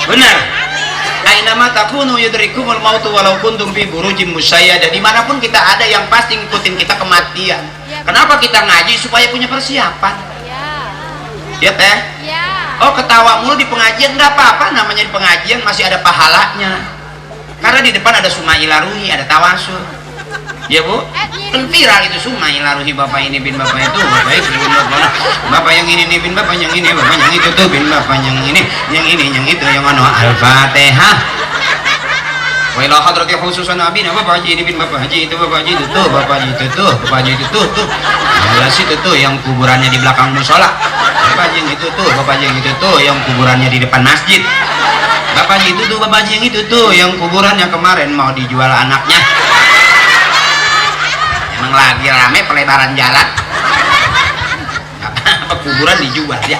Benar. Ainama takunu yudrikumul mautu walau kuntum fi burujim musyayyadah. Dimanapun kita ada, yang pasti ngikutin kita kematian. Kenapa kita ngaji? Supaya punya persiapan. Ya teh? Oh, ketawa mulu di pengajian nggak apa-apa, namanya di pengajian masih ada pahalanya. Karena di depan ada Sumaila Ruhi, ada tawasul. Ya Bu, kan viral itu Sumaila Ruhi, bapak ini bin bapak itu, bapak itu bin bapak yang ini bin bapak yang ini, bapak yang itu tuh bin bapak yang ini yang itu yang mana. Al-Fatihah. Wa ila hadrati khususan nabi, bapak haji ini bin bapak haji itu, bapak haji itu tuh, bapak haji itu tuh, bapak haji itu tuh. Jelas itu tuh yang kuburannya di belakang musola. Bapak haji yang itu tuh, bapak haji yang itu tuh yang kuburannya di depan masjid. Bapak Bapak Haji itu tuh, Bapak Haji yang itu tuh, yang kuburan yang kemarin mau dijual anaknya. Emang lagi rame pelebaran jalan. Apa kuburan dijual ya.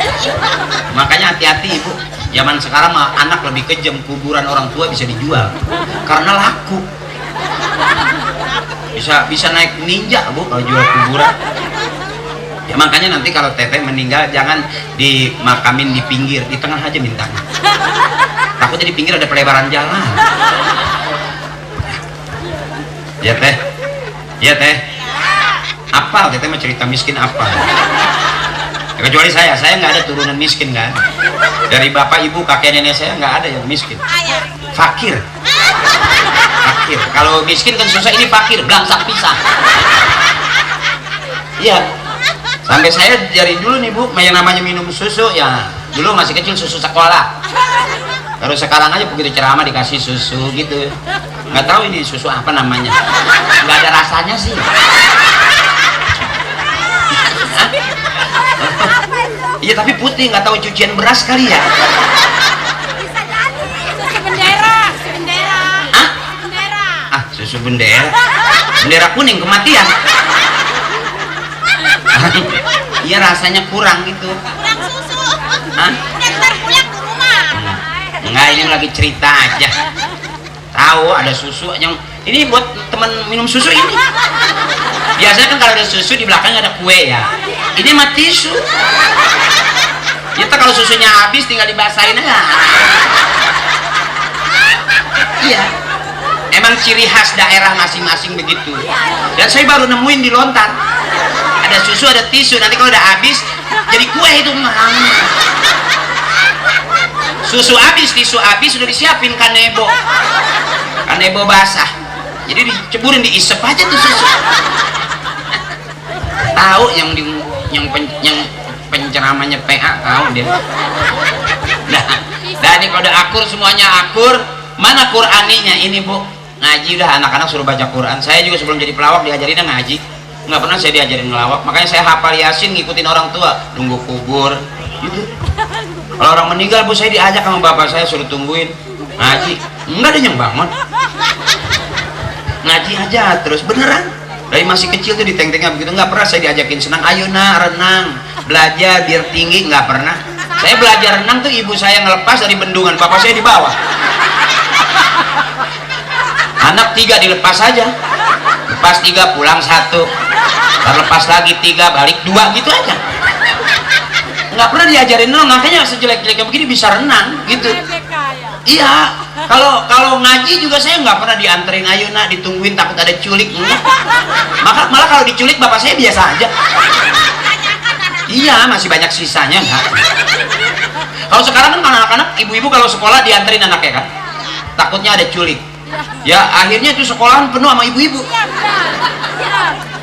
Makanya hati-hati Ibu. Zaman sekarang mah anak lebih kejam, kuburan orang tua bisa dijual karena laku. Bisa naik ninja Bu kalau jual kuburan. Ya makanya nanti kalau teteh meninggal jangan dimakamin di pinggir, di tengah aja mintanya. Takutnya di pinggir ada pelebaran jalan. Ya teh, ya teh. Apal teteh mah cerita miskin apa? Ya, kecuali saya nggak ada turunan miskin kan. Dari bapak ibu kakek nenek saya nggak ada yang miskin. Fakir. Fakir. Kalau miskin kan susah, ini fakir, belangsak pisah. Iya. Sampai saya dari dulu nih Bu, yang namanya minum susu ya dulu masih kecil susu sekolah. Baru sekarang aja begitu ceramah dikasih susu gitu. Nggak tahu ini susu apa namanya. Nggak ada rasanya sih. Iya tapi putih, nggak tahu cucian beras kali ya. Bisa jadi susu bendera, bendera. Hah? Bendera. Ah, susu bendera. Bendera kuning kematian. Iya rasanya kurang gitu. Kurang susu. Hah? Udah pulang ke rumah. Enggak, ini lagi cerita aja. Tahu ada susu yang ini buat teman minum susu ini. Biasanya kan kalau ada susu di belakang ada kue ya. Ini mah tisu. Kita kalau susunya habis tinggal dibasahin aja. Iya. Emang ciri khas daerah masing-masing begitu. Dan saya baru nemuin di Lontar. Ada susu, ada tisu. Nanti kalau udah habis jadi kue itu. Susu habis, tisu habis, sudah disiapin kanebo. Kanebo basah. Jadi diceburin, diisep aja tuh susu. Tahu yang penceramanya PA tahu dia. Nah, ini kalau udah akur semuanya akur. Mana Qur'aninya ini Bu? Ngaji udah, anak-anak suruh baca Quran. Saya juga sebelum jadi pelawak diajarin ngaji. Nggak pernah saya diajarin ngelawak. Makanya saya hafal Yasin ngikutin orang tua. Nunggu kubur gitu. Kalau orang meninggal Bu, saya diajak sama bapak saya suruh tungguin ngaji. Enggak ada yang bangun. Ngaji aja terus beneran. Dari masih kecil tuh diteng-tengnya begitu. Nggak pernah saya diajakin senang. Ayo nak renang, belajar biar tinggi. Nggak pernah. Saya belajar renang tuh ibu saya ngelepas dari bendungan, bapak saya di bawah. Anak 3 dilepas saja, lepas 3 pulang 1, terlepas lagi 3 balik 2 gitu aja. Nggak pernah diajarin renang, makanya sejelek-jeleknya begini bisa renang gitu. Iya, kalau ngaji juga saya nggak pernah dianterin, ayo nak ditungguin takut ada culik. Malah kalau diculik bapak saya biasa aja. Iya, masih banyak sisanya nggak. Kalau sekarang kan anak-anak ibu-ibu kalau sekolah dianterin anaknya kan, takutnya ada culik. Ya akhirnya itu sekolahan penuh sama ibu-ibu.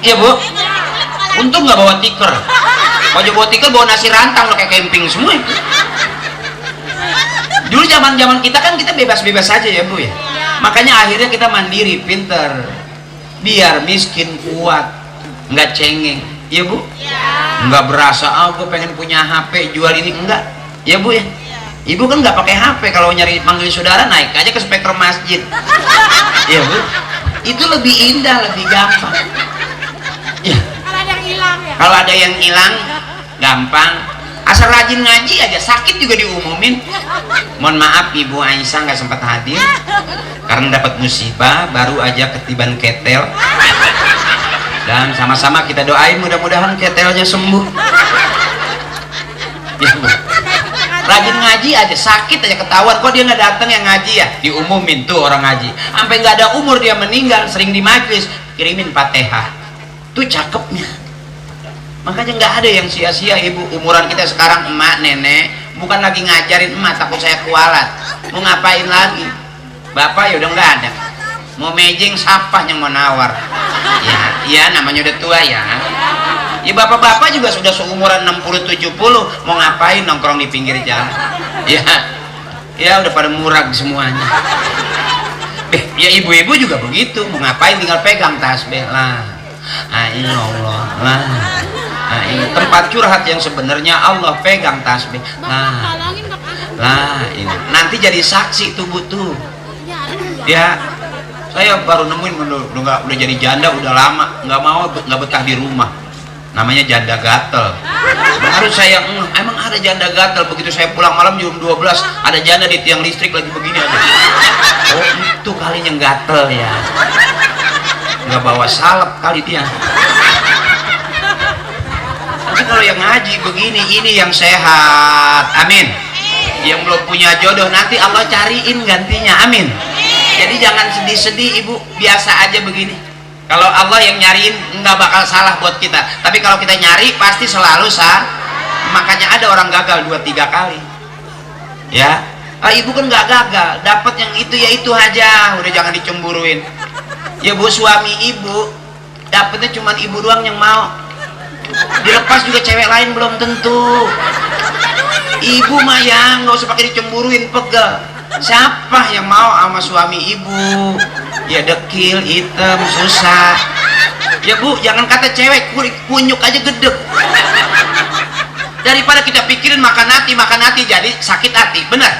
Iya Bu, untung nggak bawa tikar. Kalau bawa tikar bawa nasi rantang lo kayak camping semua itu. Dulu zaman kita kan kita bebas-bebas saja ya Bu ya. Makanya akhirnya kita mandiri, pinter, biar miskin kuat, nggak cengeng. Iya Bu, nggak berasa gue pengen punya HP jual ini, enggak. Ya Bu ya. Ibu kan nggak pakai HP, kalau nyari manggil saudara naik aja ke spektrum masjid. Iya Bu, itu lebih indah, lebih gampang. Ya. Kalau ada yang hilang ya. Kalau ada yang hilang, gampang. Asal rajin ngaji aja, sakit juga diumumin. Mohon maaf Ibu Aisyah nggak sempat hadir karena dapat musibah, baru aja ketiban ketel. Dan sama-sama kita doain mudah-mudahan ketelnya sembuh. Ya Bu. Rajin ngaji aja, sakit aja ketahuan kok dia nggak datang yang ngaji ya, diumumin tuh orang ngaji. Sampai nggak ada umur dia meninggal, sering di majelis kirimin Fatihah. Tuh cakepnya. Makanya nggak ada yang sia-sia Ibu. Umuran kita sekarang emak nenek bukan lagi ngajarin emak, takut saya kualat. Mau ngapain lagi? Bapak ya udah nggak ada. Mau mejeng siapa yang mau nawar? Ya namanya udah tua ya. Ya bapak-bapak juga sudah seumuran 60-70, mau ngapain nongkrong di pinggir jalan? Ya udah pada murag semuanya. Ya ibu-ibu juga begitu, mau ngapain tinggal pegang tasbih lah. Allah lah. Tempat curhat yang sebenarnya Allah, pegang tasbih. Nah. Lah ini nanti jadi saksi tuh butuh ya. Saya baru nemuin udah jadi janda udah lama, nggak mau, nggak betah di rumah, namanya janda gatel. Baru saya emang ada janda gatel. Begitu saya pulang malam jam 12 ada janda di tiang listrik lagi begini aja. Oh itu kalinya gatel ya, nggak bawa salep kali dia. Tapi kalau yang ngaji begini ini yang sehat, amin. Yang belum punya jodoh nanti Allah cariin gantinya, amin. Jadi jangan sedih-sedih ibu, biasa aja begini. Kalau Allah yang nyariin nggak bakal salah buat kita, tapi kalau kita nyari pasti selalu sah. Makanya ada orang gagal 2-3 kali ya. Ibu kan nggak gagal, dapat yang itu ya itu aja, udah jangan dicemburuin ya bu. Suami ibu dapetnya cuma ibu doang yang mau, dilepas juga cewek lain belum tentu. Ibu mah yang nggak usah pakai dicemburuin, pegel. Siapa yang mau sama suami ibu ya, dekil hitam susah ya bu. Jangan kata cewek, kunyuk aja gedek. Daripada kita pikirin makan hati jadi sakit hati, bener.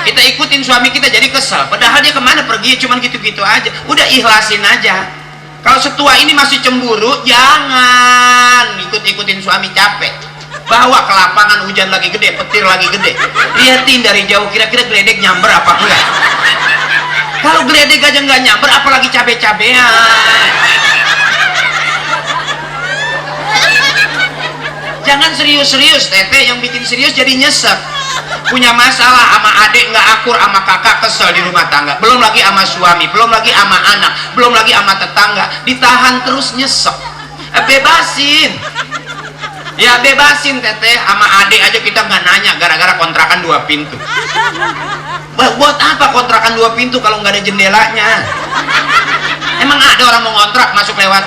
Kita ikutin suami kita jadi kesel, padahal dia kemana pergi cuman gitu-gitu aja. Udah ikhlasin aja. Kalau setua ini masih cemburu, jangan ikut-ikutin suami, capek. Bawa ke lapangan, hujan lagi gede, petir lagi gede, liatin dari jauh kira-kira geledek nyamber apa enggak. Kalau geledek aja nggak nyamber apalagi cabe-cabean. Jangan serius-serius teteh, yang bikin serius jadi nyesek. Punya masalah sama adik nggak akur, sama kakak kesel di rumah tangga, belum lagi sama suami, belum lagi sama anak, belum lagi sama tetangga, ditahan terus nyesek. Bebasin ya, bebasin teteh. Sama adik aja kita nggak nanya gara-gara kontrakan 2 pintu. Buat apa kontrakan 2 pintu kalau nggak ada jendelanya? Emang ada orang mau ngontrak masuk lewat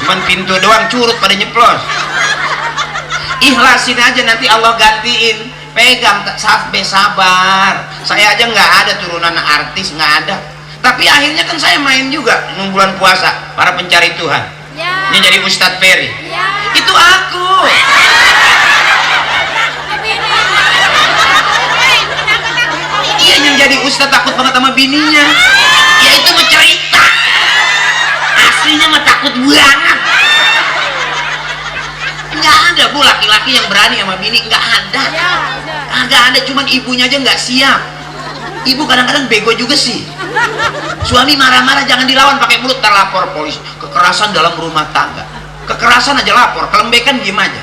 cuman pintu doang, curut pada nyeplos. Ikhlasin aja, nanti Allah gantiin. Pegang, sabar. Saya aja nggak ada turunan artis, nggak ada, tapi akhirnya kan saya main juga bulan puasa para pencari Tuhan Ya. yang jadi Ustadz Ferry. Ya. Itu aku. Iya, yang jadi Ustadz takut banget sama bininya. Ya itu mah cerita, aslinya mah takut banget. Nggak ada bu laki-laki yang berani sama bini, nggak ada. Nggak ada, cuman ibunya aja nggak siap. Ibu kadang-kadang bego juga sih. Suami marah-marah jangan dilawan pakai mulut, ntar lapor polisi. Kekerasan dalam rumah tangga, kekerasan aja lapor, kelembekan diem aja.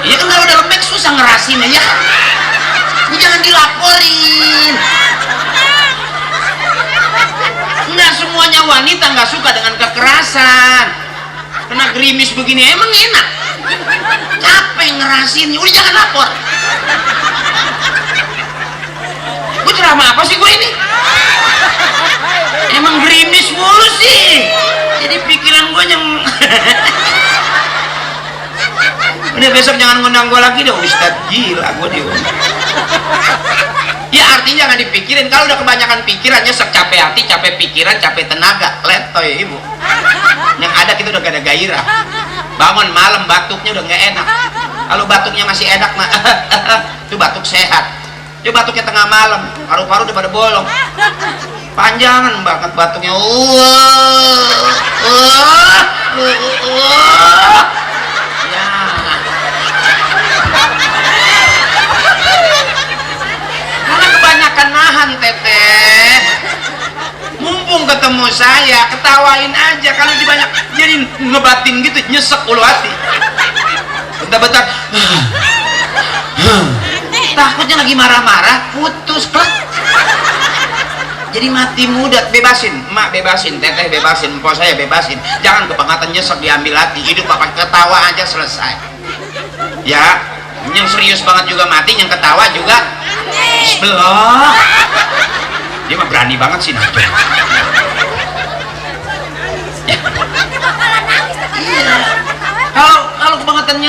Iya kan, kalau udah lembek susah ngerasin ya. Jangan dilaporin. Nggak semuanya wanita nggak suka dengan kekerasan. Kena gerimis begini emang enak, capek ngerasin, udah jangan lapor. Gue ceramah apa sih gue ini? Emang gerimis mulu sih, jadi pikiran gue yang udah besok jangan ngundang gue lagi dong Ustadz, gila gue diundang. Ya artinya jangan dipikirin. Kalau udah kebanyakan pikiran nyesek, capek hati, capek pikiran, capek tenaga, letoy ibu. Yang ada kita udah gak ada gairah. Bangun malam batuknya udah nggak enak. Kalau batuknya masih enak mah itu batuk sehat. Itu batuknya tengah malam, paru-paru udah pada bolong. Panjangan banget batuknya. Ya. Karena kebanyakan nahan teteh. Mumpung ketemu saya, ketawain aja. Kalau dibanyak jadi ngebatin gitu, nyesek ulu hati. Bentar-bentar takutnya lagi marah-marah putus klek. Jadi mati muda. Bebasin emak, bebasin teteh, bebasin empok saya, bebasin. Jangan kebangetan nyesek, diambil hati. Hidup apa ketawa aja selesai ya. Yang serius banget juga mati, yang ketawa juga belum. Dia mah berani banget sih Nato. Kalau kebangetan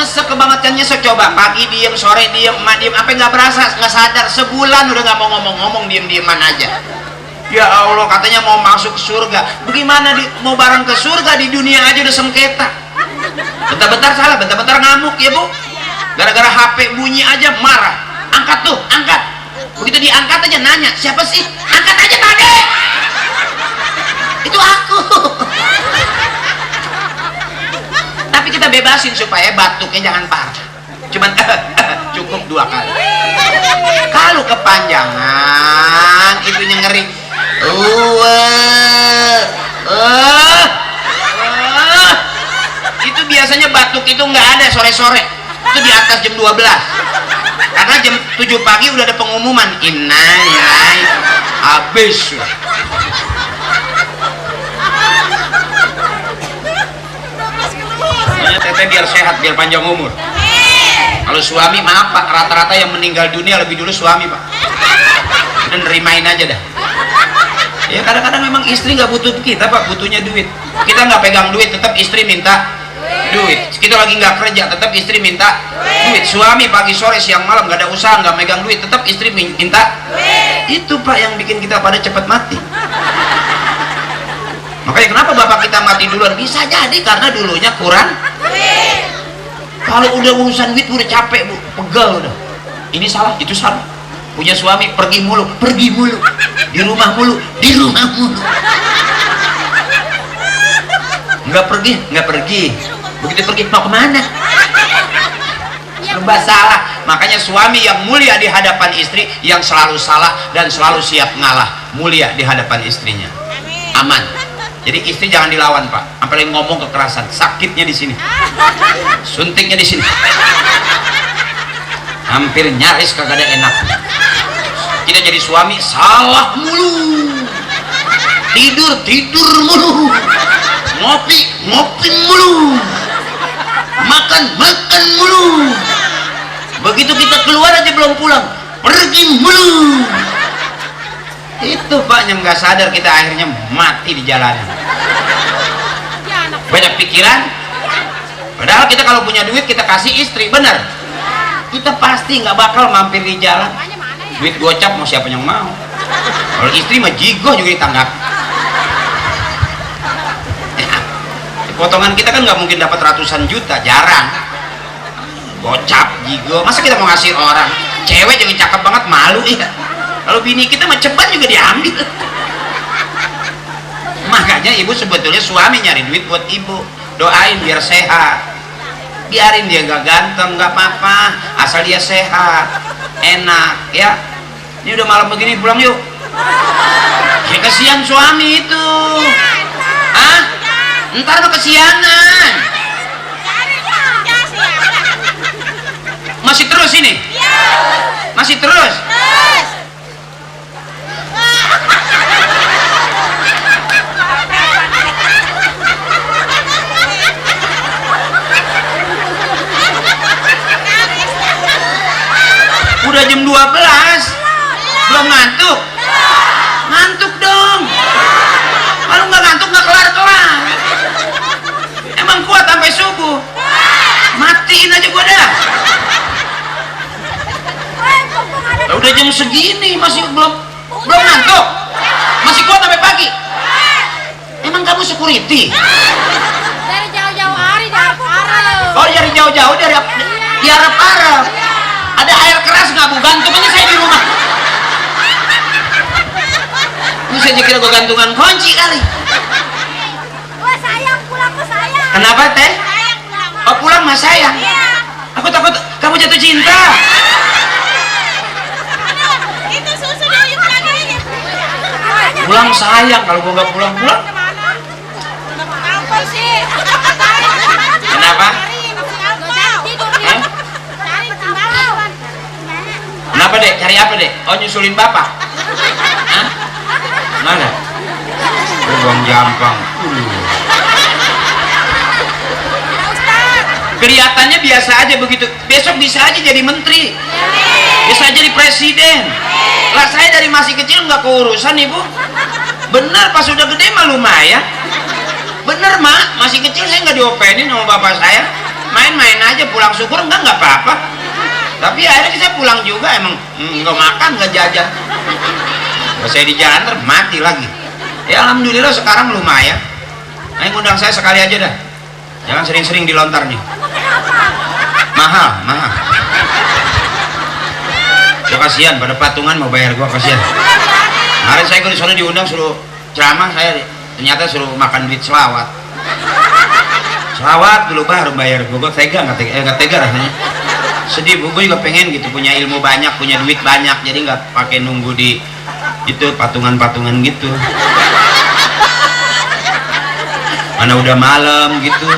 nyesek, coba pagi diem, sore diem, emak diem, apa nggak berasa, nggak sadar, sebulan udah nggak mau ngomong-ngomong, diem-dieman aja. Ya Allah, katanya mau masuk surga, bagaimana mau barang ke surga, di dunia aja udah sengketa. Bentar-bentar salah, bentar-bentar ngamuk ya bu. gara-gara HP bunyi aja marah. Angkat tuh, angkat. Begitu diangkat aja nanya, siapa sih? Angkat aja Kade. Itu aku. Tapi kita bebasin supaya batuknya jangan parah. Cuman cukup 2 kali. Kalau kepanjangan itunya ngeri. Itu biasanya batuk itu nggak ada sore-sore. Itu di atas jam 12. Karena jam 7 pagi udah ada pengumuman innalillahi habis. Teteh biar sehat, biar panjang umur. Kalau suami maaf Pak, rata-rata yang meninggal dunia lebih dulu suami Pak. Dan nerimain aja dah. Ya kadang-kadang memang istri nggak butuh kita Pak, butuhnya duit. Kita nggak pegang duit, tetap istri minta duit. Kita lagi nggak kerja, tetap istri minta duit. Suami pagi sore siang malam nggak ada usaha, nggak megang duit, tetap istri minta duit. Itu Pak yang bikin kita pada cepat mati. Makanya kenapa bapak kita mati duluan? Bisa jadi karena dulunya kurang. Kalau udah urusan duit udah capek Bu, pegal udah. Ini salah, itu salah. Punya suami pergi mulu, pergi mulu. Di rumah mulu, di rumah mulu. Nggak pergi, nggak pergi. Begitu pergi mau kemana? Serba salah. Makanya suami yang mulia di hadapan istri, yang selalu salah dan selalu siap ngalah, mulia di hadapan istrinya. Aman. Jadi istri jangan dilawan Pak, apalagi ngomong kekerasan, sakitnya di sini, suntiknya di sini, hampir nyaris kagak ada enak. Kita jadi suami salah mulu, tidur mulu, ngopi mulu, makan mulu. Begitu kita keluar aja belum pulang, pergi mulu. Itu Pak yang nggak sadar kita akhirnya mati di jalanan. Banyak pikiran. Padahal kita kalau punya duit kita kasih istri, bener. Kita pasti nggak bakal mampir di jalan. Duit gocap mau siapa yang mau? Kalau istri mah jigoh juga ditanggap. Potongan kita kan nggak mungkin dapat ratusan juta, jarang. Gocap, jigoh. Masa kita mau ngasih orang? Cewek yang cakep banget malu ya. Kalau bini kita mah cepat juga diambil. Makanya ibu sebetulnya suami nyari duit buat ibu, doain biar sehat. Biarin dia gak ganteng gak apa-apa, asal dia sehat, enak ya. Ini udah malam begini, pulang yuk. Ya kesian suami itu. Ah, ntar lo kesianan. Masih terus ini? Masih terus? Udah jam 12 belum ngantuk? Ngantuk dong. Kalau nggak ngantuk nggak kelar-kelar. Emang kuat sampai subuh? Matiin aja gua dah. Udah jam segini masih belum ngantuk? Masih kuat sampai pagi? Emang kamu security? Dari jauh-jauh hari dari Arab. Oh dari jauh-jauh dari di Arab. Ada air keras nggak Bu? Gantung aja saya di rumah. Ini saya kira gue gantungan kunci kali. Wah sayang, pulang ke saya. Kenapa teh? Sayang pulang. Oh pulang mas sayang. Iya. Aku takut kamu jatuh cinta. Itu susu dari lagi. Pulang sayang, kalau gue nggak pulang. Kemana? Apa sih? Kenapa? Hah? Kenapa dek? Cari apa dek? Oh nyusulin bapak? Hah? Mana? Bang Jampang. Kelihatannya biasa aja begitu. Besok bisa aja jadi menteri. Bisa jadi presiden. Lah saya dari masih kecil nggak keurusan ibu. Bener pas udah gede mah lumayan. Bener mak, masih kecil saya nggak diopenin sama bapak saya. Main-main aja, pulang syukur nggak apa-apa. Tapi akhirnya saya pulang juga emang nggak makan nggak jajan. Pas saya di jalan mati lagi. Ya alhamdulillah sekarang lumayan. Ayo ngundang saya sekali aja dah. Jangan sering-sering dilontar nih. Mahal. ya kasihan pada patungan mau bayar gua, kasihan. Kemarin saya ke sana diundang suruh ceramah, saya ternyata suruh makan duit selawat dulu baru bayar gua tega nggak tega rasanya, sedih. Gua juga pengen gitu punya ilmu banyak, punya duit banyak, jadi nggak pakai nunggu di itu patungan gitu, mana udah malam gitu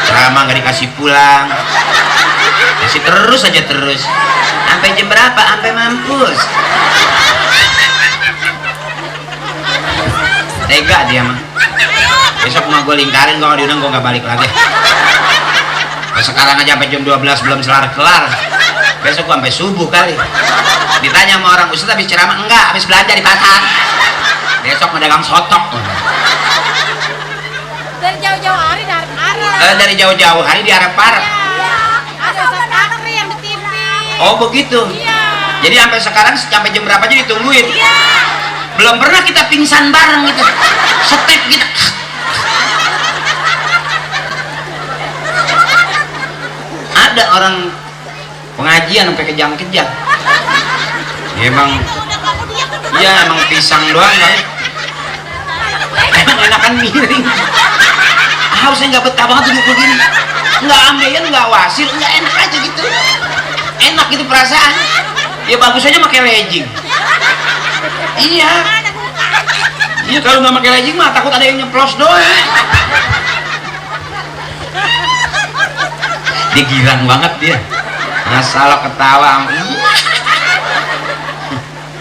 ceramah nggak dikasih pulang, kasih terus aja terus sampai jam berapa, sampai mampus. Tega dia mah. Besok mah gue lingkarin, kalau diundang gue nggak balik lagi. Nah, sekarang aja sampai jam 12 belum kelar, besok gue sampai subuh kali. Ditanya sama orang, Ustaz habis ceramah? Enggak, habis belanja di pasar. Besok mendagang sotok. Dari jauh-jauh hari diharap-harap. Dari jauh-jauh hari diharap-harap. Ada Ustaz Akri yang di TV. Oh begitu. Iya. Jadi sampai sekarang sampai jam berapa aja ditungguin. Iya. Belum pernah kita pingsan bareng gitu, step gitu. Ada orang pengajian sampai kejang-kejang. Ya, emang pisang doang kali. Emang enakan miring. Harusnya nggak betah banget duduk begini. Nggak ambeien, nggak wasir, nggak enak aja gitu. Enak gitu perasaan. Ya bagus aja pakai legging. Iya. Iya kalau nggak pakai legging mah takut ada yang nyeplos doang. Dia girang banget dia. Masalah ketawa.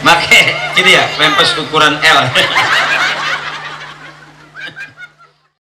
Make jadi ya pempes ukuran L.